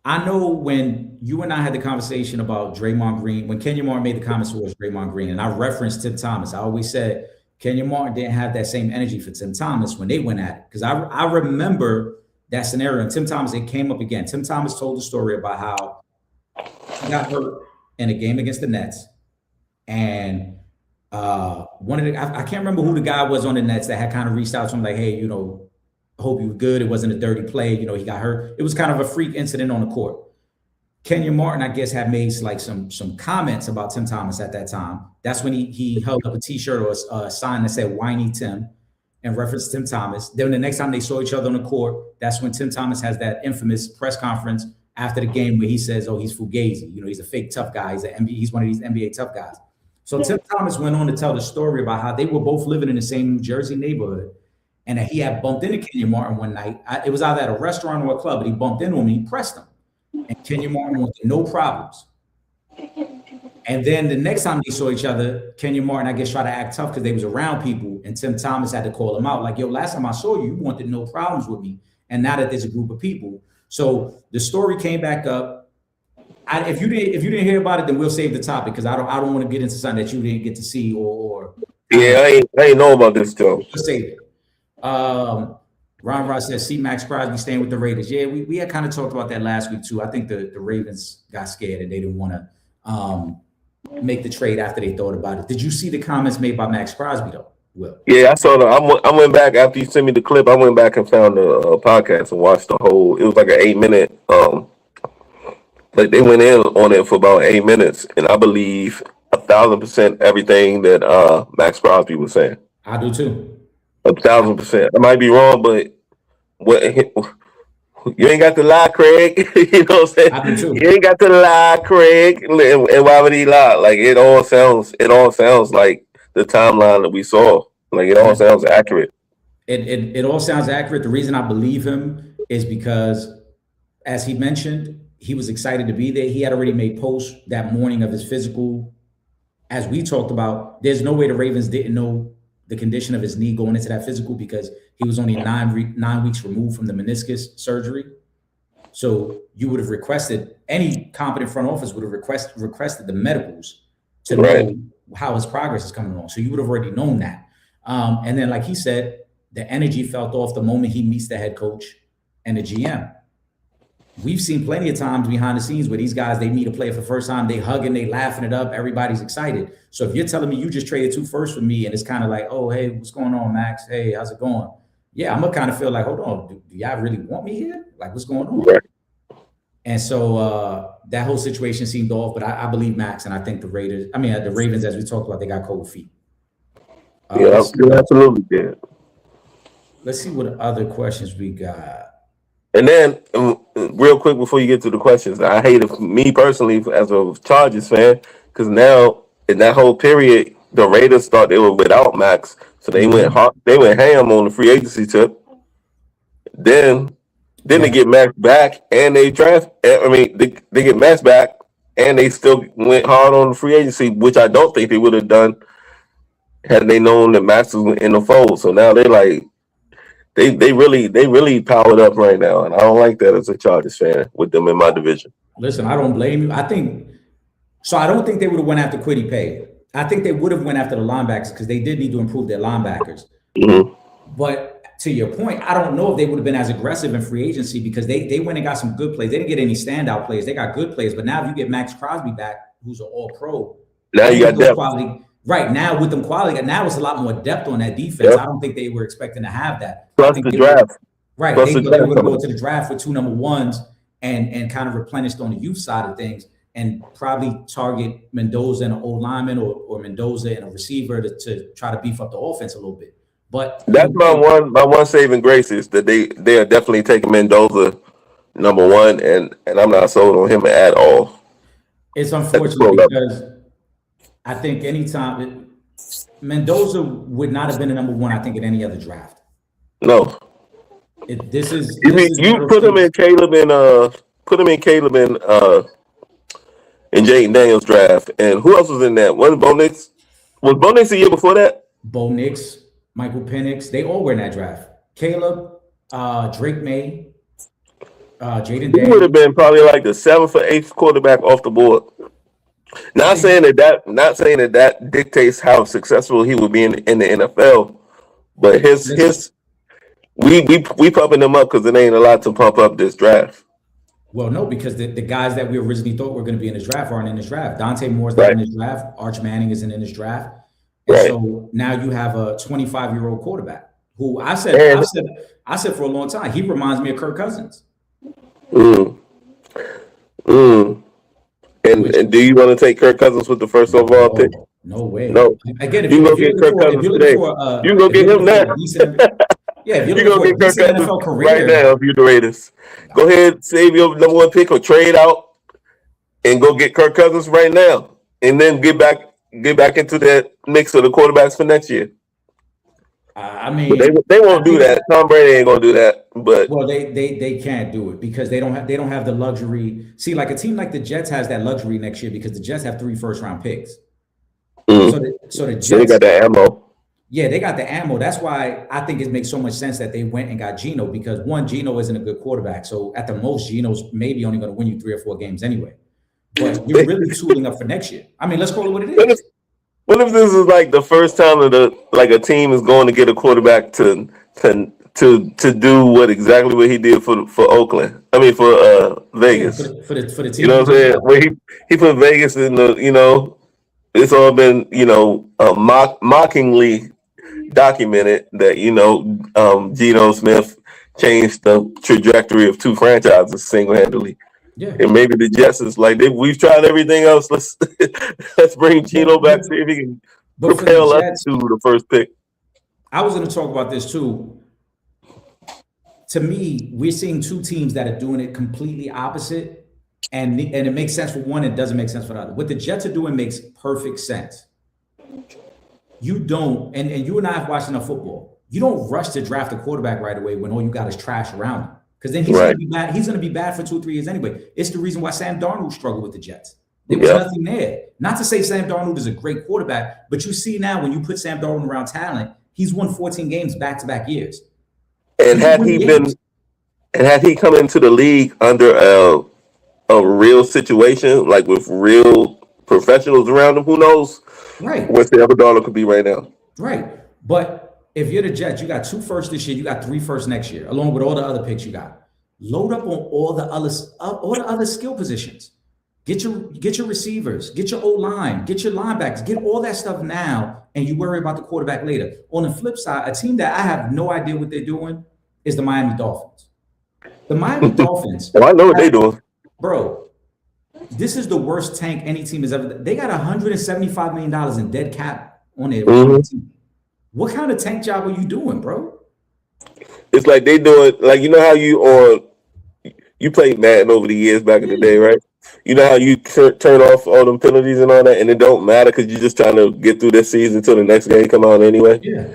I know when you and I had the conversation about Draymond Green, when Kenya Martin made the comments towards Draymond Green, and I referenced Tim Thomas, I always said Kenya Martin didn't have that same energy for Tim Thomas when they went at it. Because I remember that scenario. And Tim Thomas, it came up again. Tim Thomas told the story about how he got hurt in a game against the Nets. And one of the, I can't remember who the guy was on the Nets that had kind of reached out to him like, hey, you know, I hope you were good. It wasn't a dirty play. You know, he got hurt. It was kind of a freak incident on the court. Kenya Martin, I guess, had made like some comments about Tim Thomas at that time. That's when he held up a T-shirt or a sign that said "Whiny Tim" and referenced Tim Thomas. Then the next time they saw each other on the court, that's when Tim Thomas has that infamous press conference after the game where he says, "Oh, he's fugazi. You know, he's a fake tough guy. He's one of these NBA tough guys." So Tim Thomas went on to tell the story about how they were both living in the same New Jersey neighborhood, and that he had bumped into Kenya Martin one night. It was either at a restaurant or a club, but he bumped into him and he pressed him. And Kenya Martin wanted no problems. And then the next time they saw each other, Kenya Martin, I guess, tried to act tough because they was around people, and Tim Thomas had to call him out. Like, yo, last time I saw you, you wanted no problems with me. And now that there's a group of people. So the story came back up. If you didn't hear about it, then we'll save the topic because I don't want to get into something that you didn't get to see or Yeah, I ain't know about this though. We'll save it. Ron Ross says, see Max Crosby staying with the Raiders. Yeah, we had kind of talked about that last week too. I think the Ravens got scared and they didn't want to make the trade after they thought about it. Did you see the comments made by Max Crosby though, Will? Yeah, I saw that. I went back after you sent me the clip. I went back and found the podcast and watched the whole. It was like an 8-minute. Like they went in on it for about 8 minutes, and I believe 1,000% everything that Max Crosby was saying. I do too. 1,000%. I might be wrong, but what you ain't got to lie, Craig. You know what I'm saying? I do too. You ain't got to lie, Craig. And why would he lie? Like it all sounds like the timeline that we saw. Like it all sounds accurate. It all sounds accurate. The reason I believe him is because, as he mentioned, he was excited to be there. He had already made posts that morning of his physical. As we talked about, there's no way the Ravens didn't know the condition of his knee going into that physical because he was only 9 weeks removed from the meniscus surgery. So you would have requested, any competent front office would have requested the medicals to know how his progress is coming along. So you would have already known that. And then, like he said, the energy felt off the moment he meets the head coach and the GM. We've seen plenty of times behind the scenes where these guys, they meet a player for the first time, they hugging, they laughing it up, everybody's excited. So if you're telling me you just traded 2 firsts for me and it's kind of like, oh, hey, what's going on, Max? Hey, how's it going? Yeah, I'm gonna kind of feel like, hold on, do y'all really want me here? Like, what's going on? Right. And so that whole situation seemed off, but I believe Max, and I think the Ravens, as we talked about, they got cold feet. Yeah, absolutely did. Let's see what other questions we got. And then, real quick before you get to the questions, I hate it, me personally, as a Chargers fan, because now in that whole period, the Raiders thought they were without Max, so they went ham on the free agency tip. Then they get Max back, and they draft. I mean, they get Max back, and they still went hard on the free agency, which I don't think they would have done had they known that Max was in the fold. So now they're like. They really powered up right now, and I don't like that as a Chargers fan with them in my division. Listen, I don't blame you. I don't think they would have went after Kwity Paye. I think they would have went after the linebackers because they did need to improve their linebackers. Mm-hmm. But to your point, I don't know if they would have been as aggressive in free agency because they went and got some good players. They didn't get any standout players. They got good players. But now if you get Max Crosby back, who's an all-pro, now you got depth. Right now with them quality, now it's a lot more depth on that defense. Yep. I don't think they were expecting to have that. I Plus think the they draft. right. Plus They the thought they were draft going to go coming. to the draft with 2 number ones and kind of replenished on the youth side of things and probably target Mendoza and an old lineman or Mendoza and a receiver to try to beef up the offense a little bit. But That's my one saving grace is that they are definitely taking Mendoza number 1, and I'm not sold on him at all. It's unfortunate because I think anytime Mendoza would not have been a number 1, I think, in any other draft. No. This is you put him in Caleb and in Jaden Daniels draft, and who else was in that? Wasn't Bo Nix? Was Bo Nix the year before that? Bo Nix, Michael Penix, they all were in that draft. Caleb, Drake May, Jaden Daniels. He would have been probably like the 7th or 8th quarterback off the board. Not saying that dictates how successful he would be in the NFL, but we pumping him up because it ain't a lot to pump up this draft. Well, no, because the guys that we originally thought were going to be in this draft aren't in this draft. Dante Moore's not in this draft. Arch Manning isn't in this draft. And so now you have a 25-year-old quarterback who I said for a long time, he reminds me of Kirk Cousins. And do you want to take Kirk Cousins with the first overall pick? No way. No. Again, if you you can go get Kirk Cousins today. You can go get him now. Yeah, if you're looking for a decent NFL career right now, if you're the Raiders, go ahead, save your number 1 pick or trade out and go get Kirk Cousins right now, and then get back into that mix of the quarterbacks for next year. I mean, they won't do that. Tom Brady ain't gonna do that. But well, they can't do it because they don't have the luxury. See, like a team like the Jets has that luxury next year because the Jets have 3 first-round picks. So the Jets, they got that ammo. Yeah, they got the ammo. That's why I think it makes so much sense that they went and got Geno because one, Geno isn't a good quarterback. So at the most, Geno's maybe only going to win you 3 or 4 games anyway. But you're really tooling up for next year. I mean, let's call it what it is. What if this is like the first time that a team is going to get a quarterback to do what he did for Oakland? I mean for Vegas. Yeah, for the team. You know what I'm saying? Where he put Vegas in the it's all been mockingly documented that Geno Smith changed the trajectory of 2 franchises single-handedly. Yeah. And maybe the Jets is like we've tried everything else. Let's bring Geno back, see if he can propel us to the first pick. I was going to talk about this too. To me, we're seeing 2 teams that are doing it completely opposite, and it makes sense for one, it doesn't make sense for the other. What the Jets are doing makes perfect sense. You don't, and you and I have watched enough football. You don't rush to draft a quarterback right away when all you got is trash around him. Because then he's going to be bad. He's going to be bad for 2 or 3 years anyway. It's the reason why Sam Darnold struggled with the Jets. There was nothing there. Not to say Sam Darnold is a great quarterback, but you see now when you put Sam Darnold around talent, he's won 14 games back-to-back years. And had he come into the league under a real situation, like with real professionals around him, who knows? Right. What Sam Darnold could be right now. Right. But if you're the Jets, you got 2 firsts this year, you got 3 firsts next year, along with all the other picks you got. Load up on all the other skill positions. Get your receivers, get your O-line, get your linebackers, get all that stuff now, and you worry about the quarterback later. On the flip side, a team that I have no idea what they're doing is the Miami Dolphins. The Miami Dolphins. Well, I know what they're doing. Bro, this is the worst tank any team has ever. They got $175 million in dead cap on their team. What kind of tank job are you doing, bro? It's like they doing, like, you know how you played Madden over the years back in the day, right? You know how you turn off all them penalties and all that, and it don't matter because you're just trying to get through this season until the next game come out anyway. Yeah.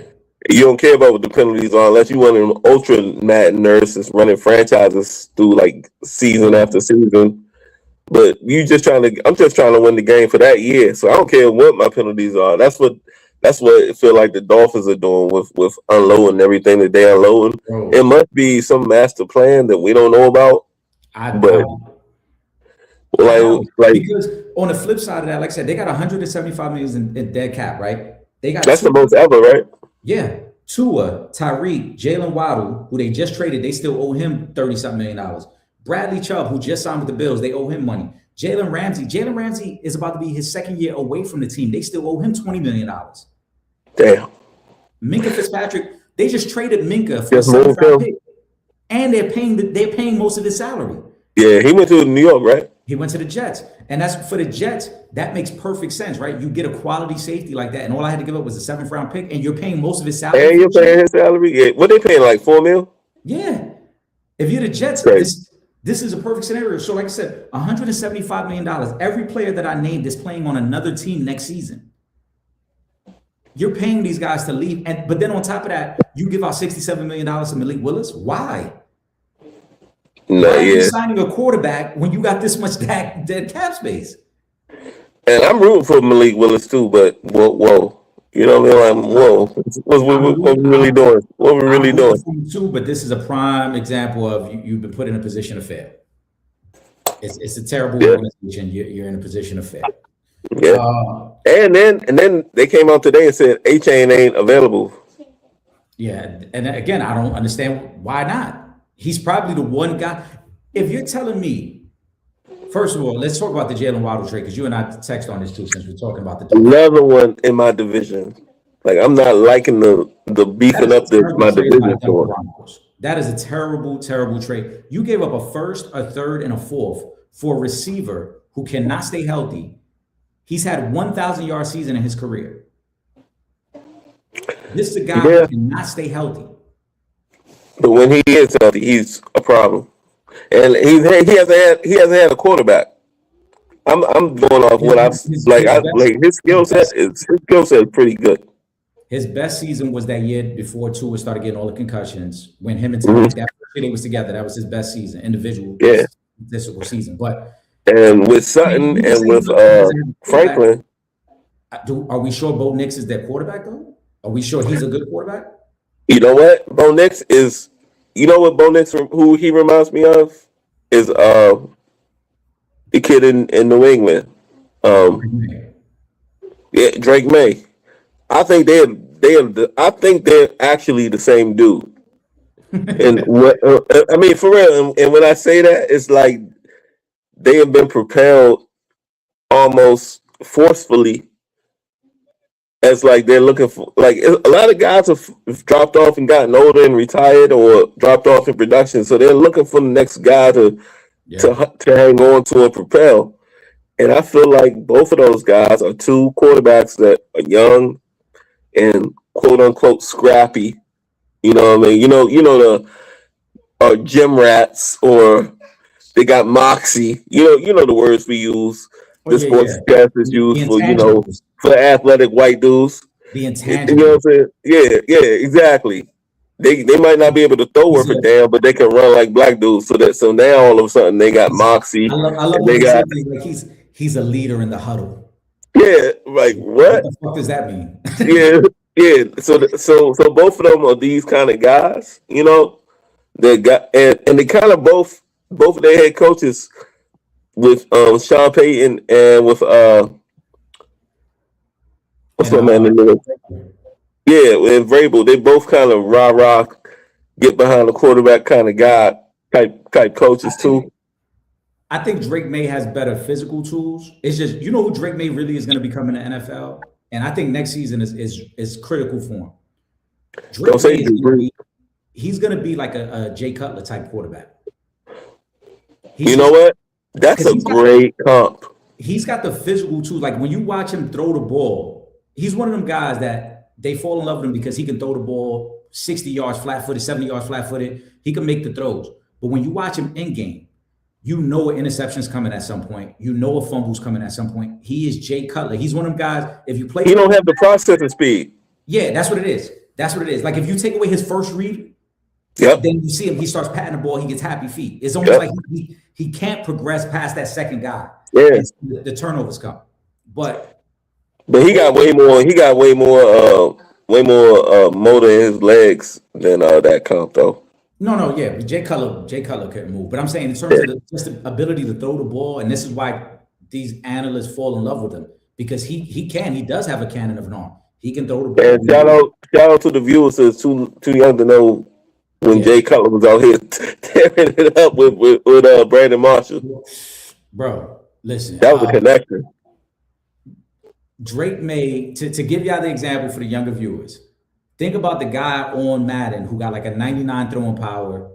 You don't care about what the penalties are unless you want an ultra Madden nurses running franchises through like season after season. But I'm just trying to win the game for that year. So I don't care what my penalties are. That's what it feel like the Dolphins are doing with unloading everything that they unloading. Bro. It must be some master plan that we don't know about. Because on the flip side of that, like I said, they got $175 million in dead cap, right? That's the most ever, right? Yeah. Tua, Tyreek, Jalen Waddle, who they just traded, they still owe him $30-something million. Bradley Chubb, who just signed with the Bills, they owe him money. Jalen Ramsey is about to be his second year away from the team. They still owe him $20 million. Damn. Minka Fitzpatrick, they just traded Minka for a Just moved 7th round him. pick, and they're paying most of his salary. Yeah, he went to New York, right? He went to the Jets, and that's for the Jets. That makes perfect sense, right? You get a quality safety like that, and all I had to give up was a 7th round pick, and you're paying most of his salary. And you're paying his salary. Yeah, what they paying, like $4 million? Yeah. If you're the Jets, Right. this is a perfect scenario. So, like I said, $175 million. Every player that I named is playing on another team next season. You're paying these guys to leave, but then on top of that, you give out $67 million to Malik Willis. Why? No, Why are you yeah. signing a quarterback when you got this much dead cap space? And I'm rooting for Malik Willis too, but whoa. You know what I mean? Like, whoa. What we really doing? What we really doing? Too, but this is a prime example of you've been put in a position to fail. It's a terrible organization. You're in a position to fail. Yeah. And then they came out today and said A-Chain ain't available. Yeah, and again, I don't understand why not. He's probably the one guy. If you're telling me, first of all, let's talk about the Jalen Waddle trade, because you and I text on this too, since we're talking about the Another one in my division. Like, I'm not liking the beefing up my division for. That is a terrible, terrible trade. You gave up a 1st, a 3rd, and a 4th for a receiver who cannot stay healthy. He's had 1,000-yard season in his career. This is a guy who cannot stay healthy. But when he is healthy, he's a problem. And he hasn't had a quarterback. I'm going off what I've like. His skill set is pretty good. His best season was that year before Tua started getting all the concussions. When him and Tyreek, that year they was together, that was his best season, individual statistical season. And with Sutton and with Franklin, are we sure Bo Nix is their quarterback though? Are we sure he's a good quarterback? You know what? Bo Nix is. You know what Bo Nix, who he reminds me of, is the kid in New England. Drake May. I think they're actually the same dude. And what I mean, for real. And when I say that, it's like they have been propelled almost forcefully. As like they're looking for, like a lot of guys have dropped off and gotten older and retired or dropped off in production, so they're looking for the next guy to hang on to and propel. And I feel like both of those guys are two quarterbacks that are young and quote unquote scrappy. You know what I mean? You know the gym rats, or they got moxie. You know the words we use. The sportscasters use for the athletic white dudes. The intangible. You know what I'm saying? Yeah, exactly. They might not be able to throw worth a damn, but they can run like black dudes. So now all of a sudden they got moxie. I love what like he's a leader in the huddle. Yeah, like what? What the fuck does that mean? yeah. So both of them are these kind of guys. You know, they got and they kind of both of their head coaches. With Sean Payton and with what's that man in there? Yeah, with Vrabel, they both kind of rah get behind the quarterback kind of guy type coaches too. I think Drake May has better physical tools. It's just, you know who Drake May really is going to become in the NFL, and I think next season is critical for him. Drake May he's going to be like a Jay Cutler type quarterback. You know what? That's a great comp. He's got the physical tools. Like when you watch him throw the ball, he's one of them guys that they fall in love with him because he can throw the ball 60 yards flat-footed, 70 yards flat-footed. He can make the throws. But when you watch him in game, you know an interception's coming at some point. You know a fumble's coming at some point. He is Jay Cutler. He's one of them guys, if you play... He don't have the processing speed. Yeah, that's what it is. Like if you take away his first read, then you see him, he starts patting the ball, he gets happy feet. It's almost like he can't progress past that second guy. Yeah. The turnovers come. But he got way more motor in his legs than that comp though. No, yeah. Jay Cutler couldn't move. But I'm saying in terms of just the ability to throw the ball, and this is why these analysts fall in love with him, because he does have a cannon of an arm. He can throw the ball. And shout out to the viewers that's too young to know when Jay Cutler was out here tearing it up with Brandon Marshall. Bro, Listen, That was a connection. Drake made, to give y'all the example for the younger viewers, think about the guy on Madden who got like a 99 throwing power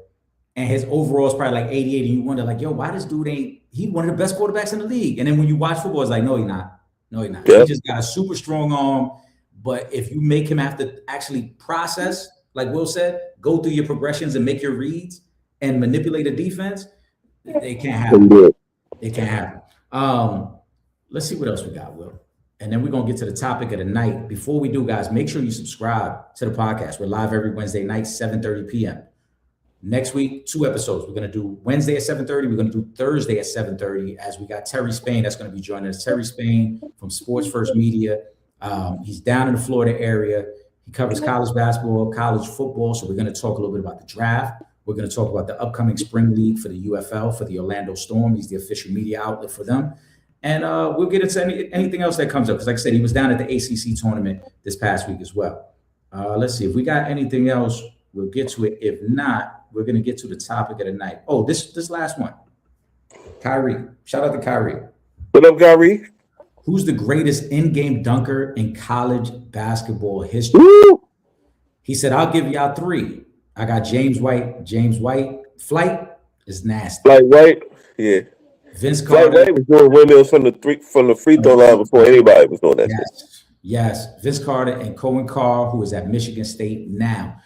and his overall is probably like 88. And you wonder, like, yo, why this dude he one of the best quarterbacks in the league? And then when you watch football, it's like, no, he's not. No, he's not. Yep. He just got a super strong arm. But if you make him have to actually process, like Will said, go through your progressions and make your reads and manipulate a defense, it can't happen. It can't happen. Let's see what else we got, Will. And then we're going to get to the topic of the night. Before we do, guys, make sure you subscribe to the podcast. We're live every Wednesday night, 7:30 p.m. Next week, 2 episodes. We're going to do Wednesday at 7:30. We're going to do Thursday at 7:30 as we got Terry Spain that's going to be joining us. Terry Spain from Sports First Media. He's down in the Florida area. He covers college basketball, college football. So we're going to talk a little bit about the draft. We're going to talk about the upcoming spring league for the UFL, for the Orlando Storm. He's the official media outlet for them. And we'll get into anything else that comes up. Because like I said, he was down at the ACC tournament this past week as well. Let's see. If we got anything else, we'll get to it. If not, we're going to get to the topic of the night. Oh, this last one. Kyrie. Shout out to Kyrie. What up, Kyrie? Who's the greatest in-game dunker in college basketball history? Woo! He said, I'll give y'all 3. I got James White. James White. Flight is nasty. Flight White? Yeah. Vince Carter. Flight White was doing windmills from the free throw line before anybody was doing that. Yes. Vince Carter and Cohen Carr, who is at Michigan State now.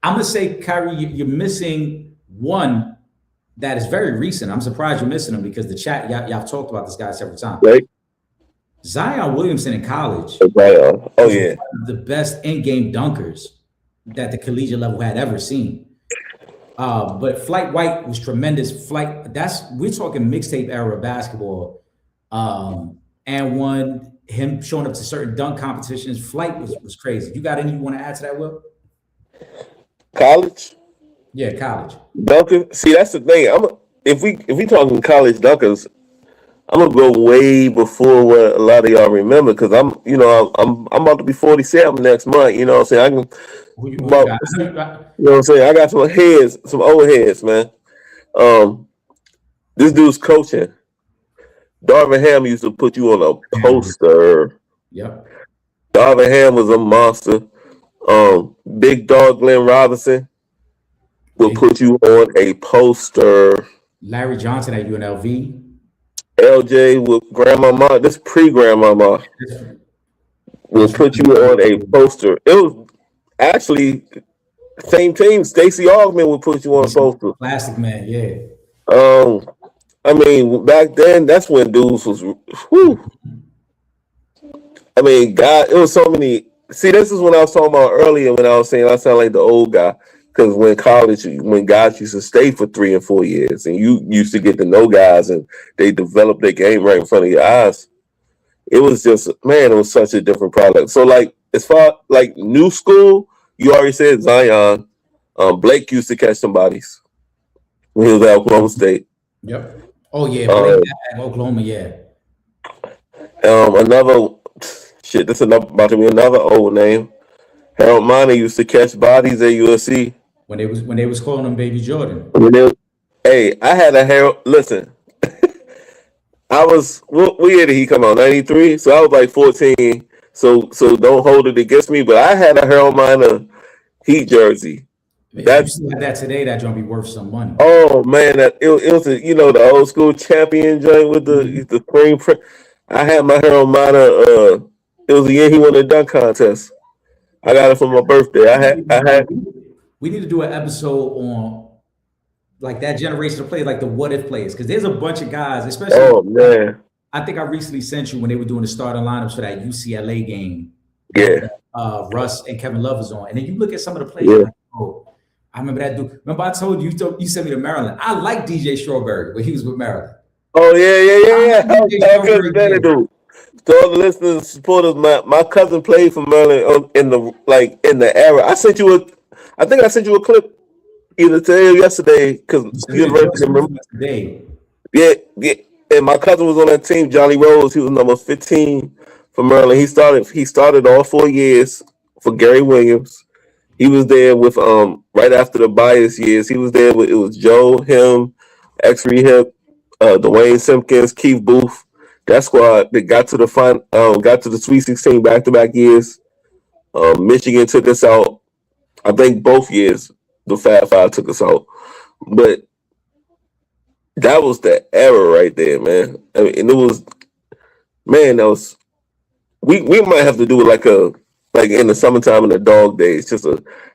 I'm going to say, Kyrie, you're missing one that is very recent. I'm surprised you're missing him because the chat, y'all have talked about this guy several times. Right. Zion Williamson in college. Oh, yeah. One of the best in-game dunkers that the collegiate level had ever seen. But Flight White was tremendous. We're talking mixtape era basketball. And him showing up to certain dunk competitions, Flight was crazy. You got anything you want to add to that, Will? College? Yeah, college. Dunker. See, that's the thing. If we talking college dunkers, I'm gonna go way before what a lot of y'all remember because I'm about to be 47 next month. You know what I'm saying? You know what I'm saying? I got some old heads, man. This dude's coaching. Darvin Ham used to put you on a poster. Yep. Darvin Ham was a monster. Big Dog Glenn Robinson will put you on a poster. Larry Johnson at UNLV. LJ with Grandmama, this pre-Grandmama, will put you on a poster. It was actually same team. Stacey Augman would put you on a poster. Classic man, yeah. I mean, back then, that's when dudes was. Whew. I mean, God, it was so many. See, this is what I was talking about earlier when I was saying I sound like the old guy. Because when guys used to stay for 3 and 4 years and you used to get to know guys and they developed their game right in front of your eyes, it was just, man, it was such a different product. So, like, as far like new school, you already said Zion. Blake used to catch some bodies when he was at Oklahoma State. Yep. Oh, yeah. Blake at Oklahoma, yeah. This is about to be another old name. Harold Miner used to catch bodies at USC. When they was calling him Baby Jordan. I had a Harold. Listen, I was. What year did he come out? 93. So I was like 14. So don't hold it against me. But I had a Harold Miner Heat jersey. If you still had that today, that joint be worth some money. Oh man, it was the old school champion joint with the cream print. I had my Harold Miner. It was the year he won the dunk contest. I got it for my birthday. I had. We need to do an episode on like that generation of players, like the what if players, because there's a bunch of guys, especially. Oh man! I think I recently sent you when they were doing the starting lineups for that UCLA game. Yeah. Russ and Kevin Love was on, and then you look at some of the players. Yeah. Like, oh, I remember that dude. Remember I told you you sent me to Maryland. I like DJ Strawberry when he was with Maryland. Oh yeah. I couldn't stand it, dude. To all the listeners and supporters, my cousin played for Maryland in the era. I think I sent you a clip either today or yesterday because today. Yeah. And my cousin was on that team, Johnny Rose. He was number 15 for Maryland. He started all 4 years for Gary Williams. He was there with right after the bias years. He was there with it was Joe, him, X-Rehab, Dwayne Simpkins, Keith Booth. That squad that got to the Sweet 16 back-to-back years. Michigan took us out. I think both years the Fab Five took us out. But that was the era right there, man. I mean, and it was, man, that was, we might have to do it like in the summertime in the dog days,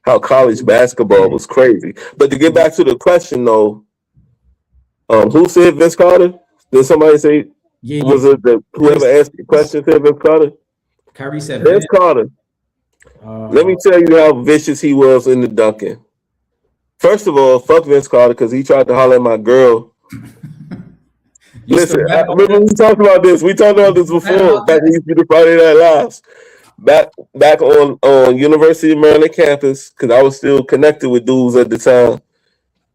how college basketball was crazy. But to get back to the question though, who said Vince Carter? Did somebody say, was it whoever asked the question said Vince Carter? Kyrie said Vince Carter. Let me tell you how vicious he was in the dunking. First of all, fuck Vince Carter because he tried to holler at my girl. Listen, remember we talked about this. We talked about this before. Back when we used to do Friday Night Lives. Back on University of Maryland campus, because I was still connected with dudes at the time.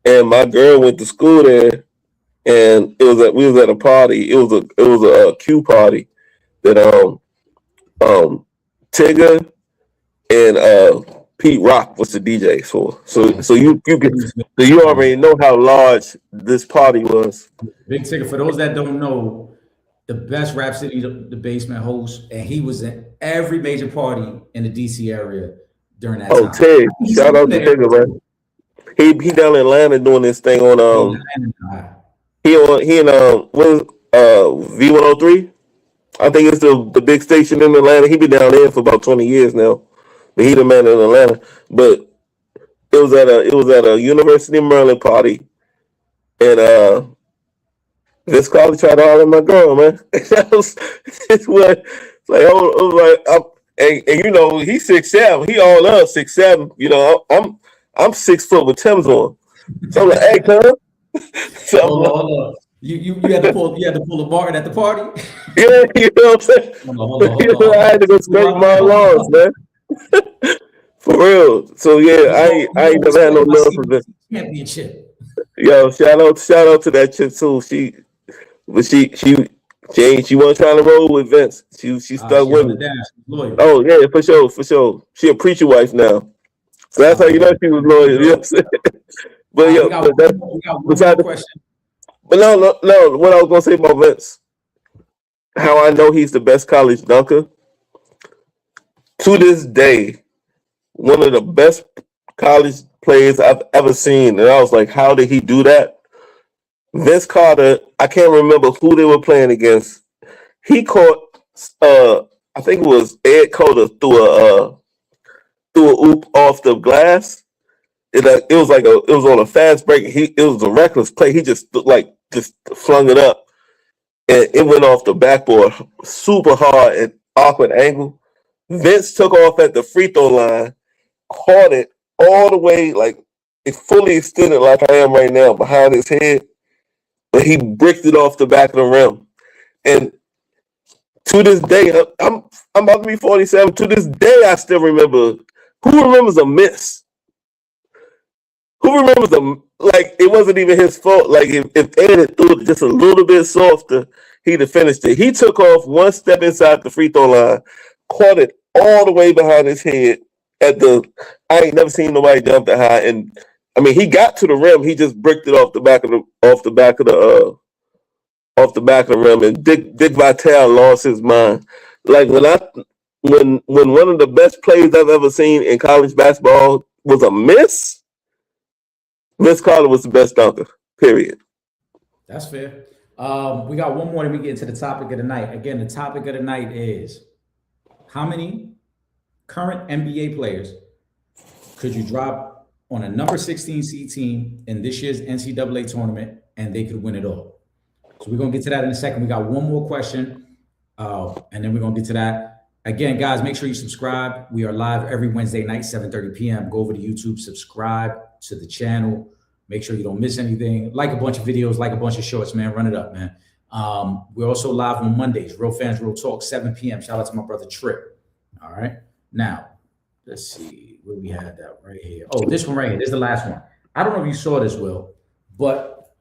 And my girl went to school there, and we was at a party. It was a Q party that Tigger and Pete Rock was the DJ for. So you already know how large this party was. Big Tigger, for those that don't know, the best Rap City, the basement host, and he was at every major party in the DC area during that time. Tig, shout out to Tigger, man. He down in Atlanta doing this thing on he in V103. I think it's the big station in Atlanta. He been down there for about 20 years now. But he the man in Atlanta. But it was at a University of Maryland party, and this college tried to holler at my girl, man. That was and you know he's 6'7", he all up 6'7". You know I'm 6 foot with Tim's on, so I'm like, hey, cuz. Hold on. You had to pull a Martin at the party. Yeah, you know what I'm saying. Hold on. I had to go scrape my laws, man. For real. So yeah, I ain't never had no love for this championship. Yo, shout out to that chick too. She wasn't trying to roll with Vince. She stuck with me. Oh yeah, for sure. She a preacher wife now. So that's how you know she was loyal. You know what I'm saying? But we got one question. But no, what I was gonna say about Vince, how I know he's the best college dunker. To this day, one of the best college players I've ever seen. And I was like, how did he do that? Vince Carter, I can't remember who they were playing against. He caught I think it was Ed Cota through a oop off the glass. It was on a fast break. It was a reckless play. He just flung it up, and it went off the backboard super hard at awkward angle. Vince took off at the free throw line, caught it all the way, like it fully extended like I am right now behind his head, but he bricked it off the back of the rim. And to this day, I'm about to be 47. To this day, I still remember. Who remembers a miss? Who remembers it wasn't even his fault. Like if Ed had threw it just a little bit softer, he'd have finished it. He took off one step inside the free throw line, caught it all the way behind his head I ain't never seen nobody jump that high. And I mean, he got to the rim. He just bricked it off the back of the rim. And Dick Vitale lost his mind. Like when one of the best plays I've ever seen in college basketball was a miss, Vince Carter was the best dunker, period. That's fair. We got one more and we get into the topic of the night. Again, the topic of the night is how many current NBA players could you drop on a number 16 seed team in this year's NCAA tournament and they could win it all? So we're going to get to that in a second. We got one more question, and then we're going to get to that. Again, guys, make sure you subscribe. We are live every Wednesday night, 7:30 p.m. Go over to YouTube, subscribe to the channel. Make sure you don't miss anything. Like a bunch of videos, like a bunch of shorts, man. Run it up, man. We're also live on Mondays. Real Fans, Real Talk, 7 p.m. Shout out to my brother Trip. All right. Now, let's see where we had that right here. Oh, this one right here. This is the last one. I don't know if you saw this, Will, but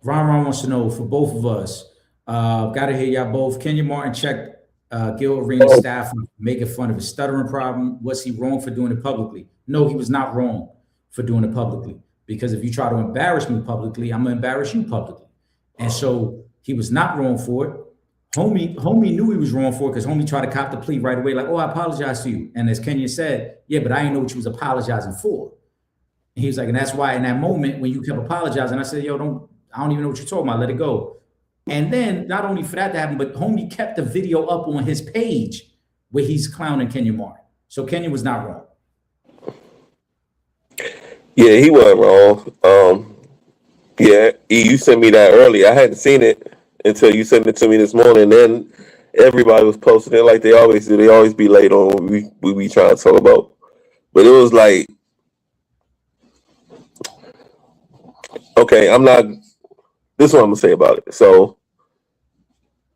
Ron wants to know for both of us. Got to hear y'all both. Kenya Martin checked Gil Arenas' staff for making fun of his stuttering problem. Was he wrong for doing it publicly? No, he was not wrong for doing it publicly. Because if you try to embarrass me publicly, I'm going to embarrass you publicly. And so he was not wrong for it. Homie knew he was wrong for it because homie tried to cop the plea right away, like, oh, I apologize to you. And as Kenya said, yeah, but I didn't know what you was apologizing for. And he was like, and that's why in that moment when you kept apologizing, I said, yo, I don't even know what you're talking about. Let it go. And then not only for that to happen, but homie kept the video up on his page where he's clowning Kenya Martin. So Kenya was not wrong. Yeah, he wasn't wrong. Yeah, you sent me that early. I hadn't seen it until you sent it to me this morning. Then everybody was posting it like they always do. They always be late on what we be trying to talk about. But it was like, okay, this is what I'm going to say about it. So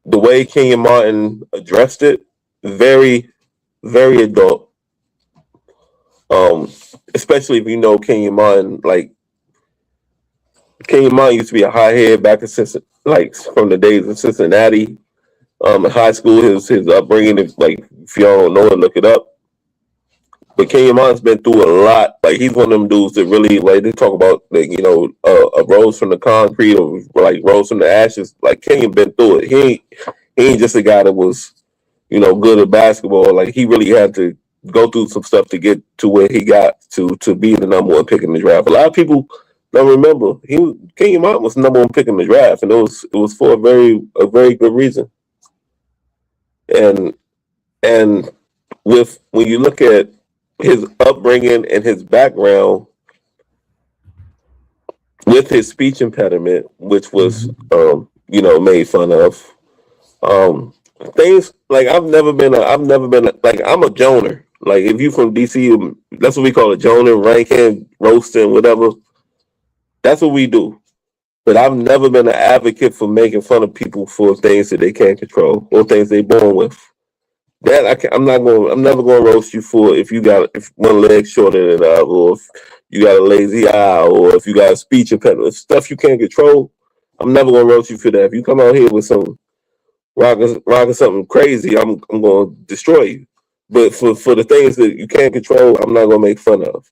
the way Kenya Martin addressed it, very, very adult. Especially if you know Kenya Martin, like Kenya Martin used to be a hothead back in Cincinnati, like from the days of Cincinnati. In high school, his upbringing is like, if y'all don't know it, look it up. But Kenya Martin's been through a lot. Like he's one of them dudes that really, like, they talk about, like, you know, a rose from the concrete or like rose from the ashes. Like Kenya been through it. He ain't just a guy that was, you know, good at basketball. Like he really had to go through some stuff to get to where he got to be the number one pick in the draft. A lot of people don't remember Kenya Martin was the number one pick in the draft, and it was for a very good reason. And when you look at his upbringing and his background with his speech impediment, which was you know, made fun of, things like I've never been like, I'm a Joner. Like if you from DC, that's what we call a Joner, ranking, roasting, whatever. That's what we do. But I've never been an advocate for making fun of people for things that they can't control or things they're born with. That I'm never gonna roast you for if one leg shorter than the other, or if you got a lazy eye, or if you got a speech impediment, stuff you can't control. I'm never gonna roast you for that. If you come out here with some rocking something crazy, I'm gonna destroy you. But for the things that you can't control, I'm not gonna make fun of.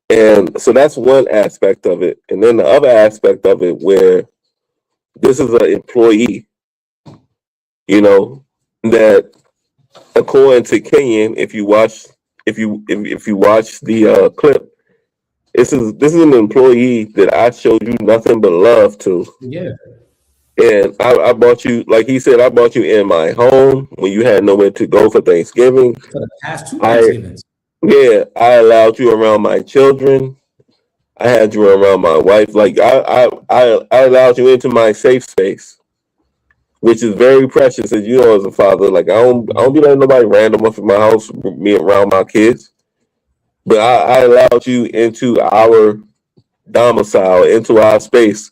And so that's one aspect of it. And then the other aspect of it, where this is an employee, you know, that according to Kenyon, if you watch the clip, this is an employee that I showed you nothing but love to. Yeah. And I brought you, like he said, I brought you in my home when you had nowhere to go for Thanksgiving. For the past 2 Thanksgivings. Yeah, I allowed you around my children. I had you around my wife. Like I allowed you into my safe space, which is very precious, as you know, as a father. Like I don't be letting nobody random up in my house, me around my kids. But I allowed you into our domicile, into our space,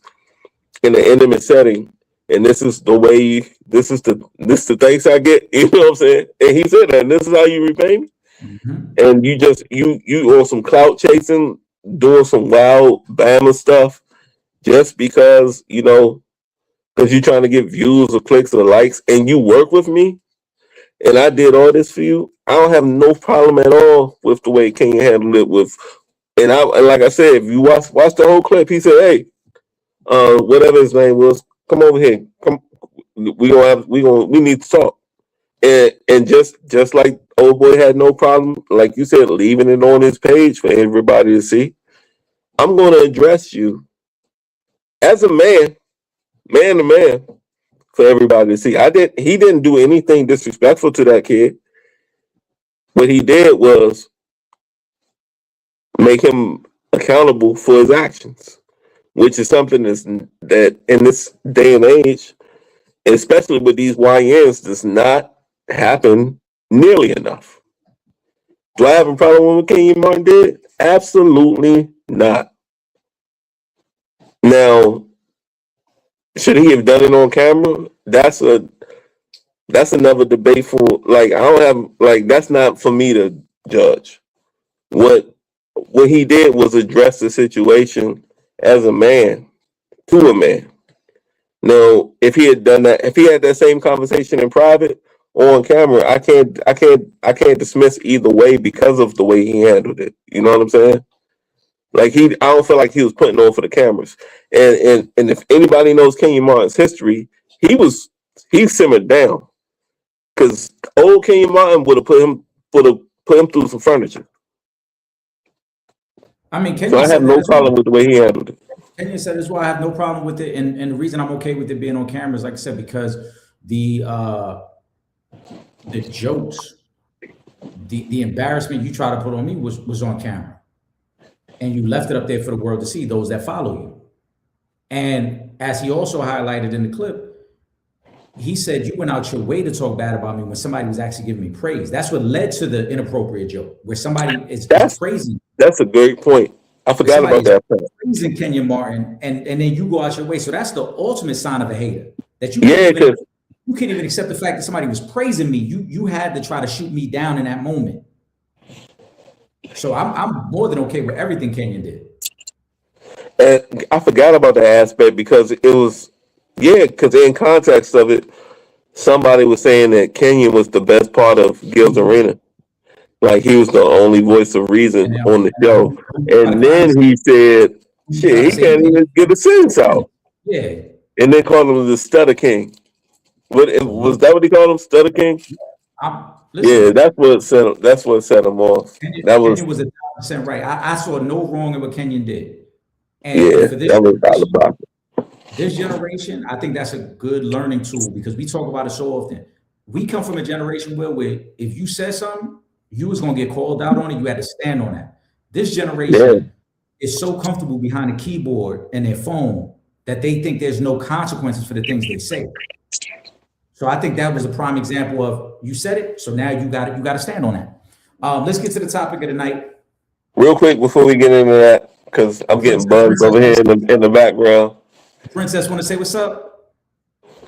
in an intimate setting. And this is the thanks I get. You know what I'm saying? And he said that, and this is how you repay me. Mm-hmm. And you on some clout chasing, doing some wild Bama stuff, just because, you know, because you're trying to get views or clicks or likes, and you work with me, and I did all this for you. I don't have no problem at all with the way Kenya handled it. And like I said, if you watch the whole clip, he said, "Hey, whatever his name was, come over here. Come, we need to talk." And just like old boy had no problem, like you said, leaving it on his page for everybody to see. I'm going to address you as a man to man, for everybody to see. He didn't do anything disrespectful to that kid. What he did was make him accountable for his actions, which is something that in this day and age, especially with these YNs, does not happen nearly enough. Do I have a problem with what Kenya Martin did? Absolutely not. Now, should he have done it on camera? That's another debate for, like, I don't have, like, that's not for me to judge. What he did was address the situation as a man to a man. Now, if he had done that, if he had that same conversation in private or on camera, I can't dismiss either way because of the way he handled it. You know what I'm saying? Like I don't feel like he was putting on for the cameras. And if anybody knows Kenyon Martin's history, he simmered down because old Kenyon Martin would have put him through some furniture. I mean, So Kenyon I have said that no as well. problem with the way he handled it. Kenyon said as well. I have no problem with it, and the reason I'm okay with it being on camera is, like I said, because the jokes, the embarrassment you try to put on me was on camera, and you left it up there for the world to see, those that follow you. And as he also highlighted in the clip, he said you went out your way to talk bad about me when somebody was actually giving me praise. That's what led to the inappropriate joke, where somebody is praising. That's a great point. I forgot about that. Praising Kenyon Martin, and then you go out your way. So that's the ultimate sign of a hater. That you can't even accept the fact that somebody was praising me. You had to try to shoot me down in that moment. So I'm more than okay with everything Kenyon did. And I forgot about that aspect because it was, because in context of it, somebody was saying that Kenyon was the best part of Gil's Arena. Like he was the only voice of reason on the show. And then he said, shit, he can't even get a sentence out. Yeah. And they called him the Stutter King. Was that what he called him? Stutter King? Yeah, that's what set him off. Kenyon was 1,000% right. I saw no wrong in what Kenyon did. And for this generation, I think that's a good learning tool because we talk about it so often. We come from a generation where if you said something, you was gonna get called out on it. You had to stand on that. This generation is so comfortable behind a keyboard and their phone that they think there's no consequences for the things they say. So I think that was a prime example of you said it, so now you got to stand on that. Let's get to the topic of the night. Real quick before we get into that, because I'm getting buzzed over here in the background. Princess, want to say what's up?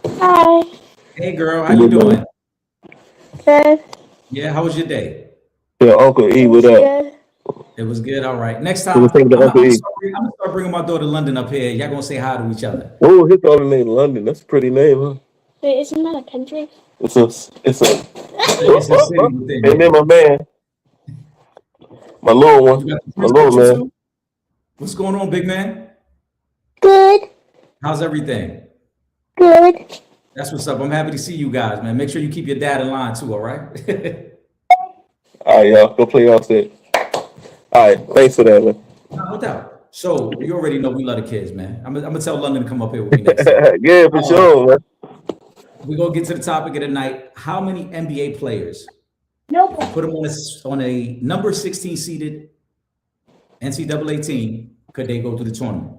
Hi. Hey, girl, how you doing? Good. Yeah, how was your day? Yeah, Uncle E, what up? It was good. All right. Next time, I'm gonna start bringing my daughter London up here. Y'all gonna say hi to each other. Oh, his daughter named London. That's a pretty name, huh? Wait, isn't that a country? It's a city within. And then my man, my little one, my little man. What's going on, big man? Good. How's everything? Good. That's what's up. I'm happy to see you guys, man. Make sure you keep your dad in line too, all right? All right, y'all. Go play y'all set. All right. Thanks for that, man. No doubt. So you already know we love the kids, man. I'm gonna tell London to come up here with me next time. Yeah, for sure, man. We're gonna get to the topic of the night. How many NBA players put them on a number 16 seeded NCAA team could they go to the tournament?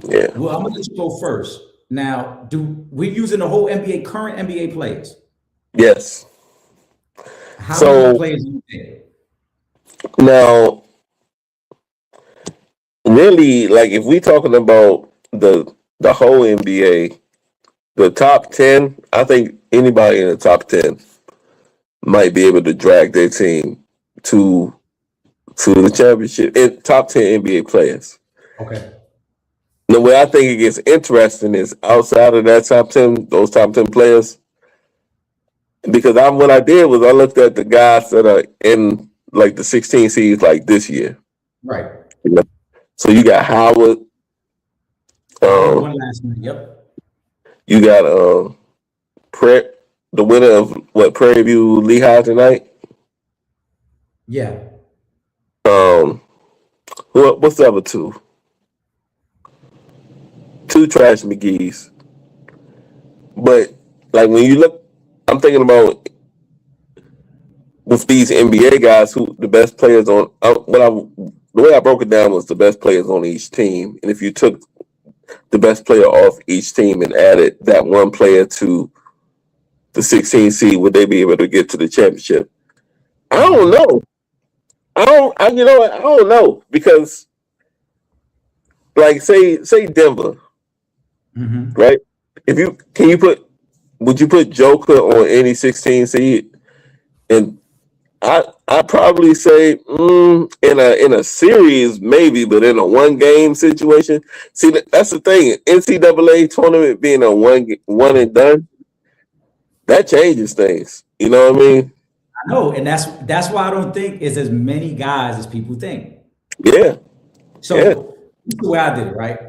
Yeah. Well, I'm gonna let you go first. Now, we're using the whole NBA, current NBA players? Yes. How many players do you think? Now, really, like if we talking about the whole NBA, the top 10, I think anybody in the top 10 might be able to drag their team to the championship. Top 10 NBA players. Okay. The way I think it gets interesting is outside of that top 10, those top 10 players, because what I did was I looked at the guys that are in like the 16 seeds like this year. Right. So you got Howard. One last night. Yep. You got the winner of Prairie View Lehigh tonight. Yeah. What's the other two? Two Trash McGee's. But like when you look, I'm thinking about with these NBA guys who the best players on. The way I broke it down was the best players on each team, and if you took the best player off each team and added that one player to the 16 seed, would they be able to get to the championship? I don't know. I don't know because, like, say Denver, right? Would you put Joker on any 16 seed? And I probably say in a series maybe, but in a one game situation, see that's the thing. NCAA tournament being a one and done, that changes things. You know what I mean? I know, and that's why I don't think it's as many guys as people think. Yeah, Yeah. So this is the way I did it, right?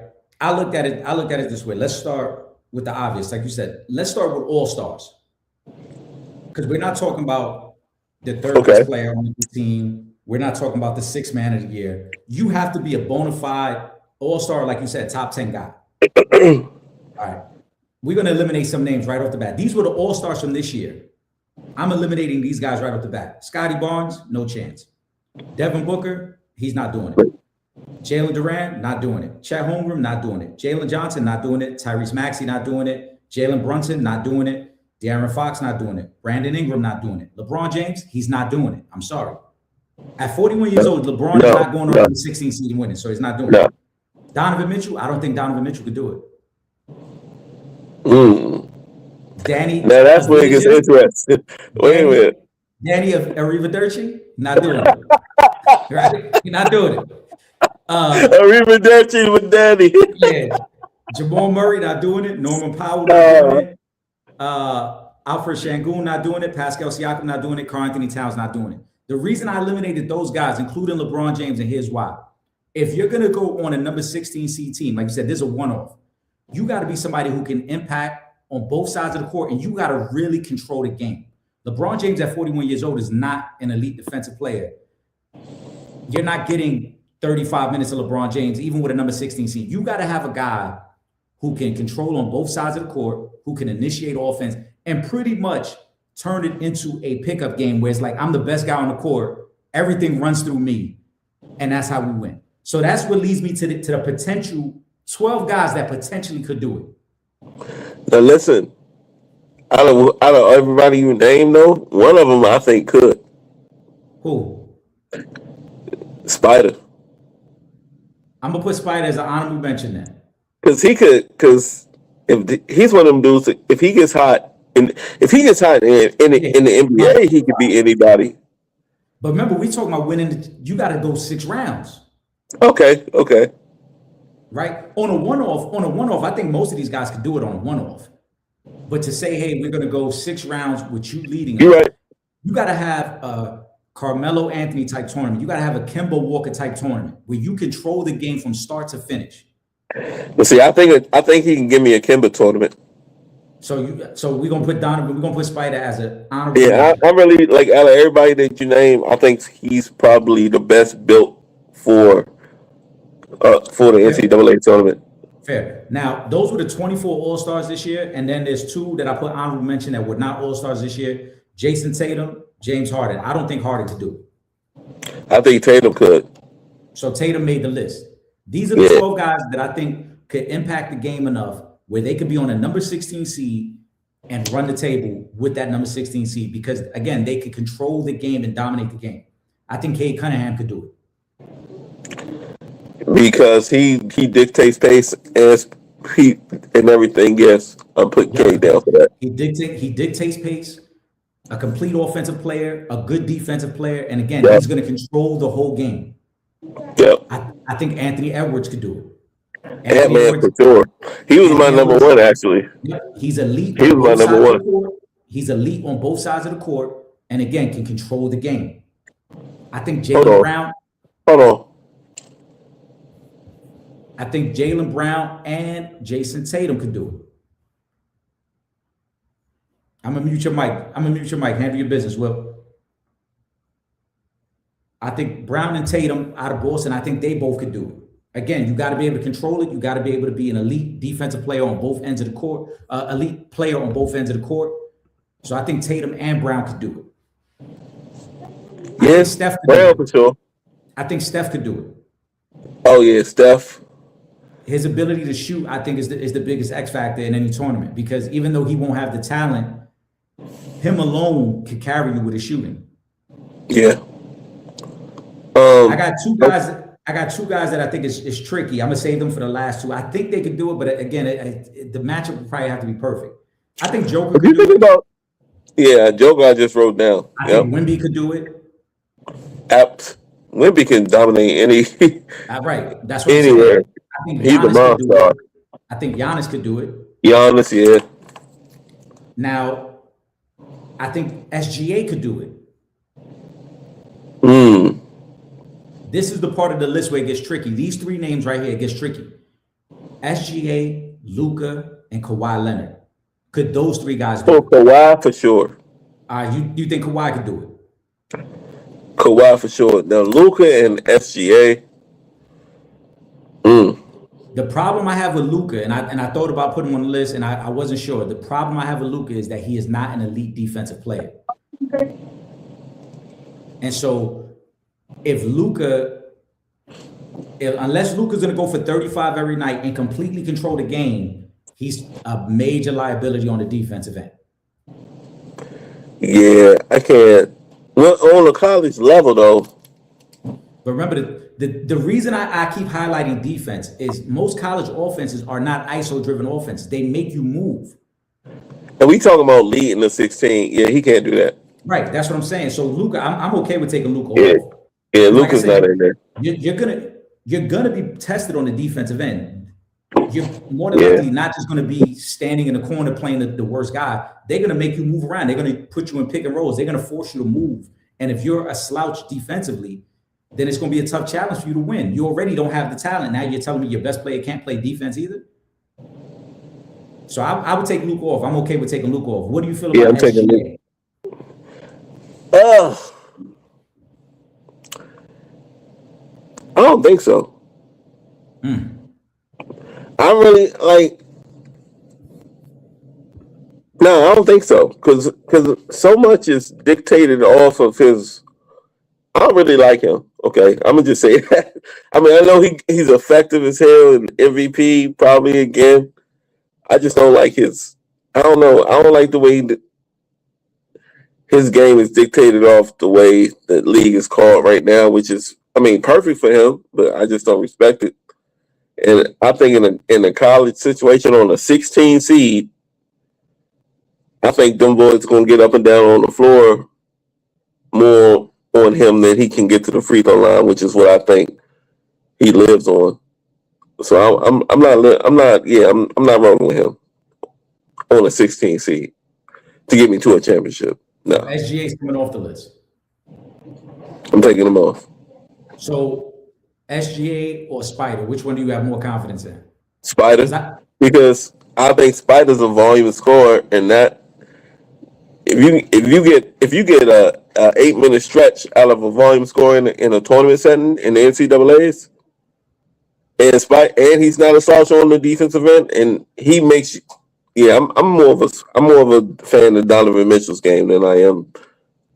I looked at it. I looked at it this way. Let's start with the obvious, like you said. Let's start with all stars because we're not talking about the third Okay. best player on the team. We're not talking about the sixth man of the year. You have to be a bona fide all star, like you said, top 10 guy. All right. We're going to eliminate some names right off the bat. These were the all stars from this year. I'm eliminating these guys right off the bat. Scotty Barnes, no chance. Devin Booker, he's not doing it. Jalen Duran, not doing it. Chet Holmgren, not doing it. Jalen Johnson, not doing it. Tyrese Maxey, not doing it. Jalen Brunson, not doing it. De'Aaron Fox, not doing it. Brandon Ingram, not doing it. LeBron James, he's not doing it. I'm sorry. At 41 years old, LeBron is not going on the 16 seed and winning, so he's not doing it. Donovan Mitchell, I don't think Donovan Mitchell could do it. Danny. Now that's where it gets interesting. Wait a minute. Danny of Arrivederci, not doing it. Right? You're not doing it. Arrivederci with Danny. Yeah. Jamal Murray, not doing it. Norman Powell, not doing it. Alfred Şengün, not doing it. Pascal Siakam, not doing it. Karl Anthony Towns, not doing it. The reason I eliminated those guys, including LeBron James, and here's why. If you're going to go on a number 16 seed team, like you said, there's a one-off. You got to be somebody who can impact on both sides of the court, and you got to really control the game. LeBron James at 41 years old is not an elite defensive player. You're not getting 35 minutes of LeBron James, even with a number 16 seed. You got to have a guy who can control on both sides of the court, who can initiate offense, and pretty much turn it into a pickup game where it's like, I'm the best guy on the court. Everything runs through me. And that's how we win. So that's what leads me to the potential 12 guys that potentially could do it. Now listen, out of everybody you named, though, one of them I think could. Who? Spider. I'm gonna put Spider as an honorable mention then. Because he could. Because he's one of them dudes. If he gets hot, in the NBA, he could beat anybody. But remember, we talking about winning. You got to go 6 rounds. Okay. Right? On a one-off, I think most of these guys could do it on a one-off. But to say, hey, we're going to go 6 rounds with you leading, you're right. You got to have a Carmelo Anthony type tournament. You got to have a Kemba Walker type tournament where you control the game from start to finish. But see, I think he can give me a Kemba tournament. So we're gonna put Donovan, we're gonna put Spider as an honorable. Yeah, I really like out of everybody that you name, I think he's probably the best built for the NCAA tournament. Fair. Now, those were the 24 All-Stars this year, and then there's 2 that I put honorable mention that were not All-Stars this year: Jason Tatum, James Harden. I don't think Harden could do it. I think Tatum could. So Tatum made the list. These are the 12 guys that I think could impact the game enough where they could be on a number 16 seed and run the table with that number 16 seed because, again, they could control the game and dominate the game. I think Cade Cunningham could do it. Because he dictates pace and everything. Yes, I'm putting Cade down for that. He dictates pace, a complete offensive player, a good defensive player, and again, he's going to control the whole game. Yep. I think Anthony Edwards could do it. Ant-Man for sure. He was my number 1, actually. He's elite. He was my number 1. He's elite on both sides of the court, and again, can control the game. I think Jaylen Brown. Hold on. I think Jaylen Brown and Jason Tatum could do it. I'm gonna mute your mic. Handle your business, Will. I think Brown and Tatum out of Boston, I think they both could do it. Again, you got to be able to control it. You got to be able to be an elite defensive player on both ends of the court, elite player on both ends of the court. So I think Tatum and Brown could do it. Yes, Steph could Brown for sure. I think Steph could do it. Oh yeah, Steph. His ability to shoot, I think, is the biggest X factor in any tournament because even though he won't have the talent, him alone could carry you with his shooting. Yeah. I got two guys that I think is tricky. I'm gonna save them for the last 2. I think they could do it, but again, the matchup would probably have to be perfect. I think Joker could do it. Yeah, Joker I just wrote down. I think Wemby could do it. Wemby can dominate any. Right, that's what anywhere. I think he's the monster. I think Giannis could do it. Giannis, yeah. Now, I think SGA could do it. This is the part of the list where it gets tricky. These three names right here, it gets tricky. SGA, Luka, and Kawhi Leonard. Could those three guys do Oh, it? Kawhi for sure. You think Kawhi could do it? Kawhi for sure. Now Luka and SGA. The problem I have with Luka, and I thought about putting him on the list, and I wasn't sure. The problem I have with Luka is that he is not an elite defensive player. And so, unless Luka's going to go for 35 every night and completely control the game, he's a major liability on the defensive end. Yeah, I can't. Well, on the college level, though. But remember, the reason I keep highlighting defense is most college offenses are not ISO-driven offenses. They make you move. And we talking about leading the 16. Yeah, he can't do that. Right, that's what I'm saying. So Luka, I'm okay with taking Luka off. Yeah, Like Luka's not in there. You're gonna be tested on the defensive end. You're more than likely not just gonna be standing in the corner playing the worst guy. They're gonna make you move around. They're gonna put you in pick and rolls. They're gonna force you to move. And if you're a slouch defensively, then it's gonna be a tough challenge for you to win. You already don't have the talent. Now you're telling me your best player can't play defense either. So I would take Luka off. I'm okay with taking Luka off. What do you feel about I'm taking SGA? I don't think so. I really like. No, I don't think so. Because so much is dictated off of his. I don't really like him. Okay, I'm gonna just say that. I mean, I know he's effective as hell and MVP probably again. I just don't like his. I don't know. I don't like the way his game is dictated off the way the league is called right now, which is, I mean, perfect for him, but I just don't respect it. And I think in a college situation on a 16 seed, I think them boys going to get up and down on the floor more on him than he can get to the free throw line, which is what I think he lives on. So I'm not rolling with him on a 16 seed to get me to a championship. No, SGA's coming off the list. I'm taking him off. So SGA or Spider, which one do you have more confidence in? Spider, because I think Spider's a volume scorer, and that if you get a 8-minute stretch out of a volume score in a tournament setting in the NCAA's, and he's not a slouch on the defensive end, and he makes you. Yeah, I'm more of a fan of Donovan Mitchell's game than I am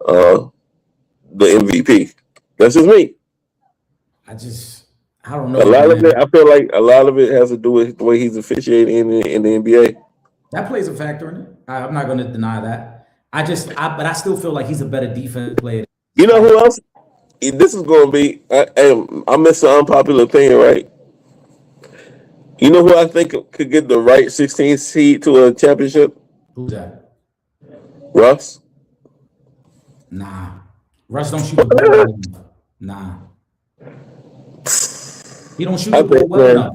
the MVP. That's just me. I don't know. A lot of it, I feel like a lot of it has to do with the way he's officiating in the NBA. That plays a factor in it. I'm not going to deny that. But I still feel like he's a better defensive player. You know who else? This is going to be. I'm Mr. Unpopular Opinion, right? You know who I think could get the right 16 seed to a championship? Who's that? Russ? Nah. Russ don't shoot the ball well enough. Nah. He don't shoot the ball well enough.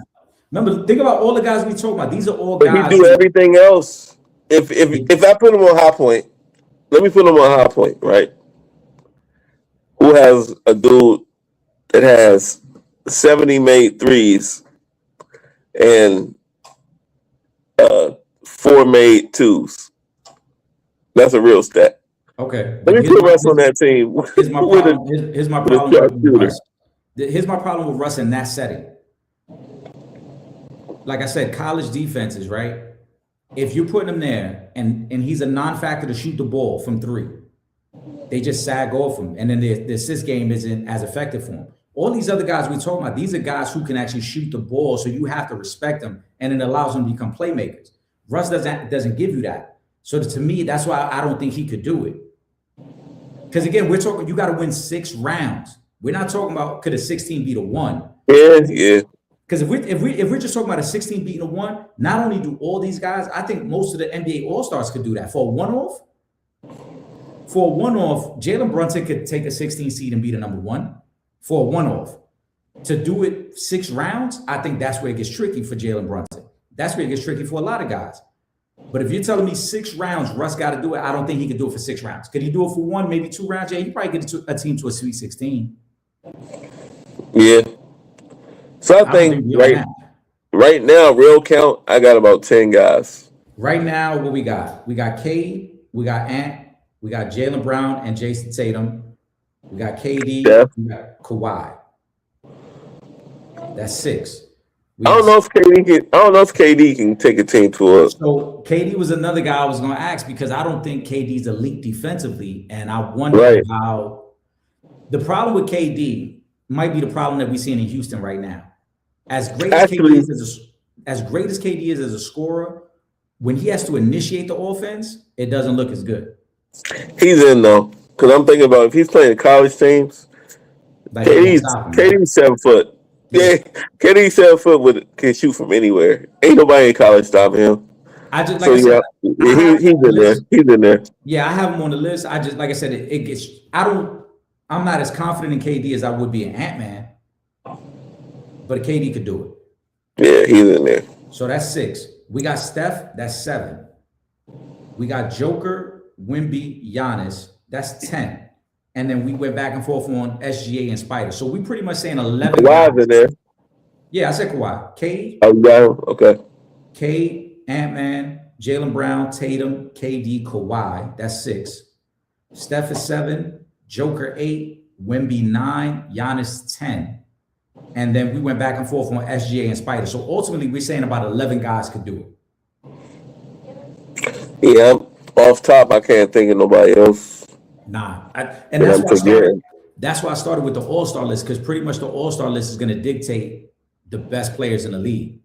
Remember, think about all the guys we talk about. These are all guys. But he do everything else. If I put him on High Point, let me put him on High Point, right? Who has a dude that has 70 made threes and 4 made twos. That's a real stat. Okay. Let me put Russ on that team. Here's my problem. Here's my problem with Russ. Here's my problem with Russ in that setting. Like I said, college defenses, right? If you're putting him there and he's a non-factor to shoot the ball from 3, they just sag off him. And then the assist game isn't as effective for him. All these other guys we talk about, these are guys who can actually shoot the ball, so you have to respect them, and it allows them to become playmakers. Russ doesn't give you that. So to me, that's why I don't think he could do it. Because again, we're talking, you got to win 6 rounds. We're not talking about could a 16 beat a 1. Yeah. Because if we're just talking about a 16 beating a 1, not only do all these guys, I think most of the NBA All-Stars could do that. For a one-off, Jalen Brunson could take a 16 seed and beat a number 1. For a one-off. To do it 6 rounds, I think that's where it gets tricky for Jalen Brunson. That's where it gets tricky for a lot of guys. But if you're telling me 6 rounds, Russ got to do it, I don't think he could do it for 6 rounds. Could he do it for 1, maybe 2 rounds? Yeah, he probably get a team to a Sweet 16. Yeah. So I I don't think think beyond that. right now, real count, I got about 10 guys. Right now, what we got? We got Cade, we got Ant, we got Jalen Brown and Jason Tatum. We got KD, Steph. we got Kawhi. That's 6. We I got don't know if KD can. I don't know if KD can take a team to a. so KD was another guy I was going to ask because I don't think KD's elite defensively, and I wonder Right. how the problem with KD might be the problem that we're seeing in Houston right now. As great as KD Actually, is as great as KD is as a scorer, when he has to initiate the offense, it doesn't look as good. he's in though, because I'm thinking about if he's playing college teams. Like they won't KD's stop him, right? KD's 7 foot. Yeah, KD's 7 foot can shoot from anywhere. Ain't nobody in college stopping him. I just like So I said, yeah, I have he's him on the in there. list. He's in there. Yeah, I have him on the list. I just like I said, it gets. I'm not as confident in KD as I would be in Ant-Man, but KD could do it. Yeah, he's in there. So that's 6. We got Steph. That's 7. We got Joker, Wimby, Giannis. That's 10. And then we went back and forth on SGA and Spider. So we pretty much saying 11 guys. Kawhi's in there. Yeah, I said Kawhi. Cade, Oh, you got him? Okay. Cade, Ant-Man, Jalen Brown, Tatum, KD, Kawhi. That's 6. Steph is 7. Joker 8. Wimby 9. Giannis 10. And then we went back and forth on SGA and Spider. So ultimately, we're saying about 11 guys could do it. Yeah, off top, I can't think of nobody else. Nah, And I'm forgetting. that's why I started with the All-Star list because pretty much the All-Star list is going to dictate the best players in the league.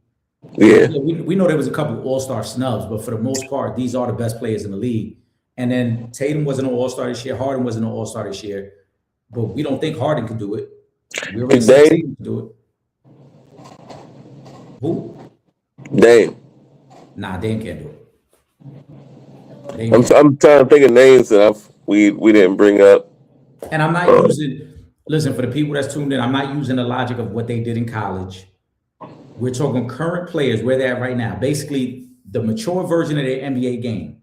Yeah, We know there was a couple All-Star snubs, but for the most part, these are the best players in the league. And then Tatum wasn't an All-Star this year. Harden wasn't an All-Star this year. But we don't think Harden could do it. We already said Tatum could do it. Who? Dame. Nah, Dame can't do it. Dame I'm can't. trying to think of names that we didn't bring up. And I'm not using, listen, for the people that's tuned in, I'm not using the logic of what they did in college. We're talking current players, where they're at right now. Basically, the mature version of their NBA game.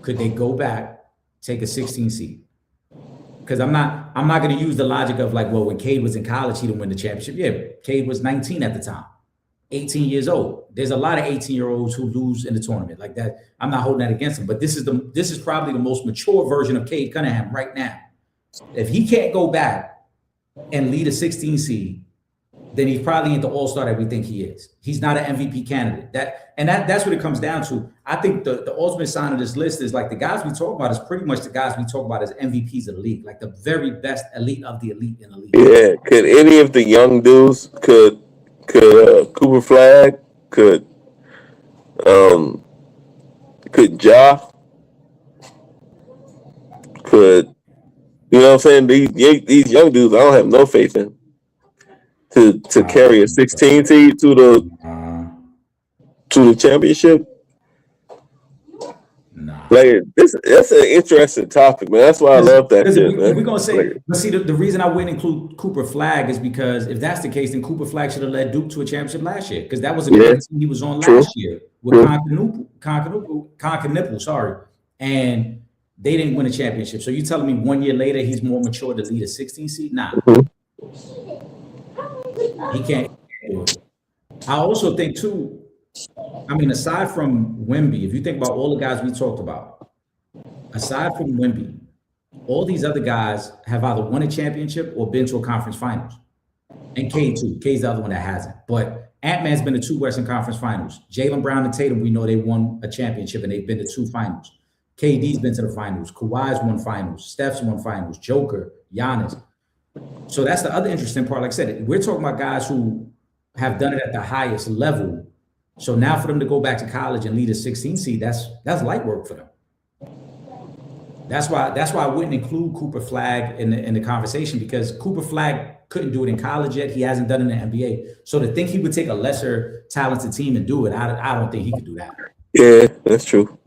Could they go back, take a 16 seed? Because I'm not going to use the logic of like, well, when Cade was in college, he didn't win the championship. Yeah, Cade was 19 at the time, 18 years old. There's a lot of 18-year-olds who lose in the tournament like that. I'm not holding that against him, but this is probably the most mature version of Cade Cunningham right now. If he can't go back and lead a 16 seed, then he's probably ain't the all-star that we think he is. He's not an MVP candidate. That's what it comes down to. I think the ultimate sign of this list is like the guys we talk about is pretty much the guys we talk about as MVPs of the league, like the very best elite of the elite in the league. Yeah, could any of the young dudes could Cooper Flag could Ja could you know what I'm saying? These young dudes, I don't have no faith in to carry a 16 seed to the championship. Nah. Like that's an interesting topic, man. That's why I love that shit, man. We're gonna say, Like, but see, the reason I wouldn't include Cooper Flag is because if that's the case, then Cooper Flag should have led Duke to a championship last year because that was a great team he was on True. last year with Concanoople, sorry, and they didn't win a championship. So you telling me 1 year later he's more mature to lead a 16 seed? Nah, he can't do it. I also think too. I mean, aside from Wemby, if you think about all the guys we talked about, aside from Wemby, all these other guys have either won a championship or been to a conference finals. And Cade too. Cade's the other one that hasn't. But Ant-Man's been to 2 Western Conference finals. Jalen Brown and Tatum, we know they won a championship and they've been to 2 finals. KD's been to the finals. Kawhi's won finals. Steph's won finals. Joker, Giannis. So that's the other interesting part. Like I said, we're talking about guys who have done it at the highest level. So now for them to go back to college and lead a 16 seed, that's light work for them. That's why I wouldn't include Cooper Flag in the conversation because Cooper Flag couldn't do it in college yet. He hasn't done it in the NBA. So to think he would take a lesser talented team and do it, I don't think he could do that. yeah, that's true.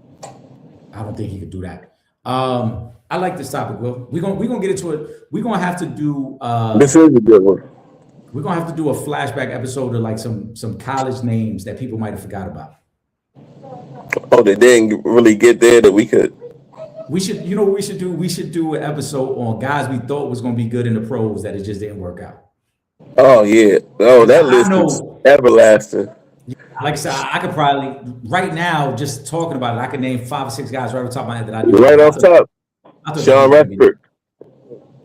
I don't think he could do that. I like this topic, Will. We're gonna get into it. We're gonna have to do This is a good one. we're gonna have to do a flashback episode of like some college names that people might have forgot about. Oh, they didn't really get there that we could. We should, you know what we should do? We should do an episode on guys we thought was gonna be good in the pros that it just didn't work out. Oh yeah. Oh, 'Cause that I list is know, everlasting. like I said, I could probably right now just talking about it, I could name 5 or 6 guys right off the top of my head that I knew. Right Like off top, I thought W Sean was gonna be Respert.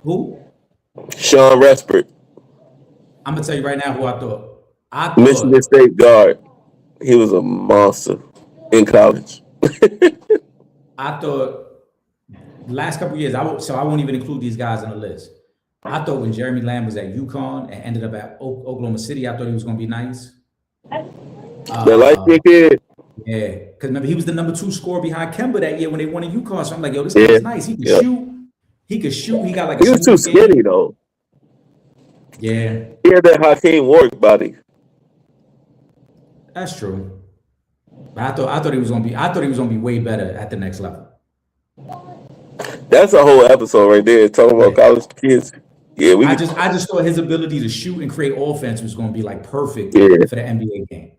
who? Sean Respert, I'm gonna tell you right now who I thought. I Michigan thought State guard. He was a monster in college. I thought the last couple of years, so I won't even include these guys in the list. I thought when Jeremy Lamb was at UConn and ended up at Oklahoma City, I thought he was going to be nice. The light skinned kid. Yeah, because remember he was the #2 scorer behind Kemba that year when they won in UConn. So I'm like, yo, this Yeah, kid's nice. He can yeah. shoot. He could shoot. He got like a He was too smooth skinny game. though. Yeah, He had that Hakeem Warwick body. that's true. But I thought he was gonna be way better at the next level. That's a whole episode right there talking about Yeah. college kids. Yeah, we I could, just thought his ability to shoot and create offense was going to be like perfect yeah, for the NBA game.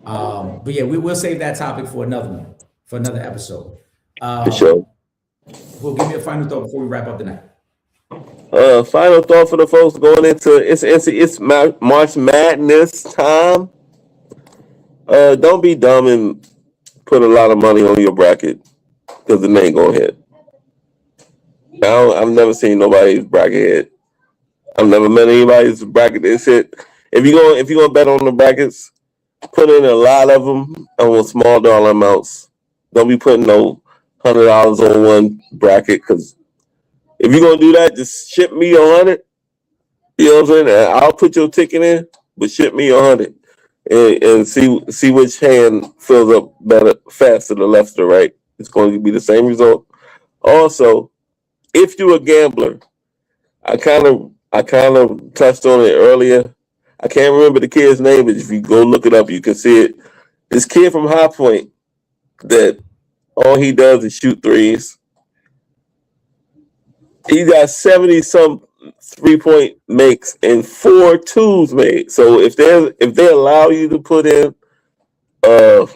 But yeah, we'll save that topic for another one, for another episode. for sure. Well, give me a final thought before we wrap up the night. Final thought for the folks going into it's March Madness time. Don't be dumb and put a lot of money on your bracket because it ain't gonna hit. I've never seen nobody's bracket hit. I've never met anybody's bracket that hit. If you're gonna bet on the brackets, put in a lot of them on small dollar amounts. Don't be putting no $100 on one bracket because if you're gonna do that, just ship me 100. You know what I'm saying? And I'll put your ticket in, but ship me 100 and see which hand fills up better, faster, the left or right. It's going to be the same result. Also, if you're a gambler, I kind of touched on it earlier. I can't remember the kid's name, but if you go look it up, you can see it. This kid from High Point that all he does is shoot threes. He got 70-some 3-point makes and 4 twos made. So if they allow you to put in a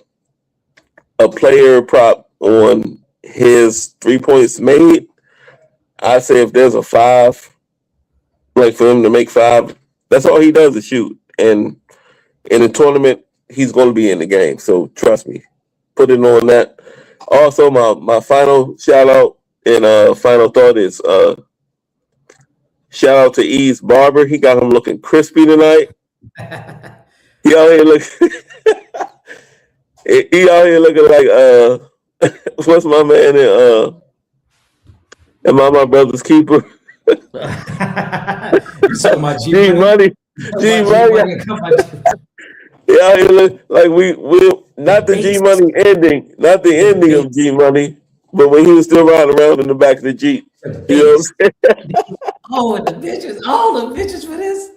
player prop on his 3 points made, I say if there's a 5, like for him to make 5, that's all he does is shoot. And in a tournament, he's going to be in the game. So trust me, put it on that. Also, my final shout out and final thought is shout out to E's barber. He got him looking crispy tonight. He out here looking like what's my man in my brother's keeper? You talking about G Money. G Money. Yeah, it look like we not the G Money ending, not the ending of G Money, but when he was still riding around in the back of the Jeep. You know what I'm saying? Oh, and the bitches for this.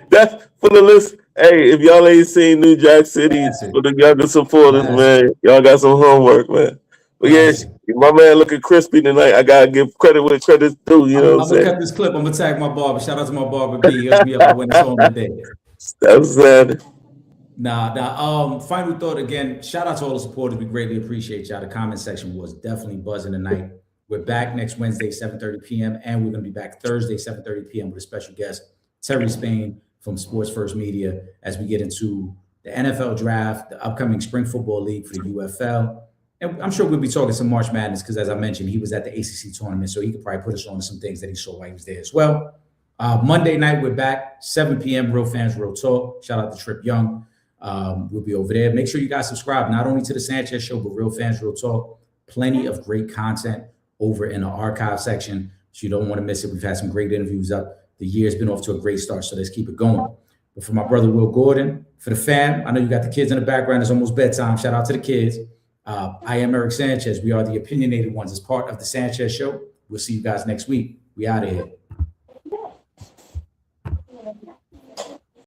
That's for the list. Hey, if y'all ain't seen New Jack City for the younger supporters, man, y'all got some homework, man. But yeah, my man looking crispy tonight. I gotta give credit where credit's due. You know what I'm saying? I'm gonna cut this clip. I'm gonna tag my barber. Shout out to my barber B. He hooked me up when it's home today. That's sad. Final thought again. Shout out to all the supporters. We greatly appreciate y'all. The comment section was definitely buzzing tonight. We're back next Wednesday, 7:30 p.m. and we're gonna be back Thursday, 7:30 p.m. with a special guest, Terry Spain from Sports First Media, as we get into the NFL draft, the upcoming spring football league for the UFL. And I'm sure we'll be talking some March Madness because, as I mentioned, he was at the ACC tournament, so he could probably put us on to some things that he saw while he was there as well. Monday night, we're back, 7 p.m., Real Fans, Real Talk. Shout out to Trip Young. We'll be over there. Make sure you guys subscribe, not only to the Sanchez Show, but Real Fans, Real Talk. Plenty of great content over in the archive section, so you don't want to miss it. We've had some great interviews up. The year's been off to a great start, so let's keep it going. But for my brother, Will Gordon, for the fam, I know you got the kids in the background. It's almost bedtime. Shout out to the kids. I am Eric Sanchez. We are the opinionated ones as part of the Sanchez Show. We'll see you guys next week. We out of here.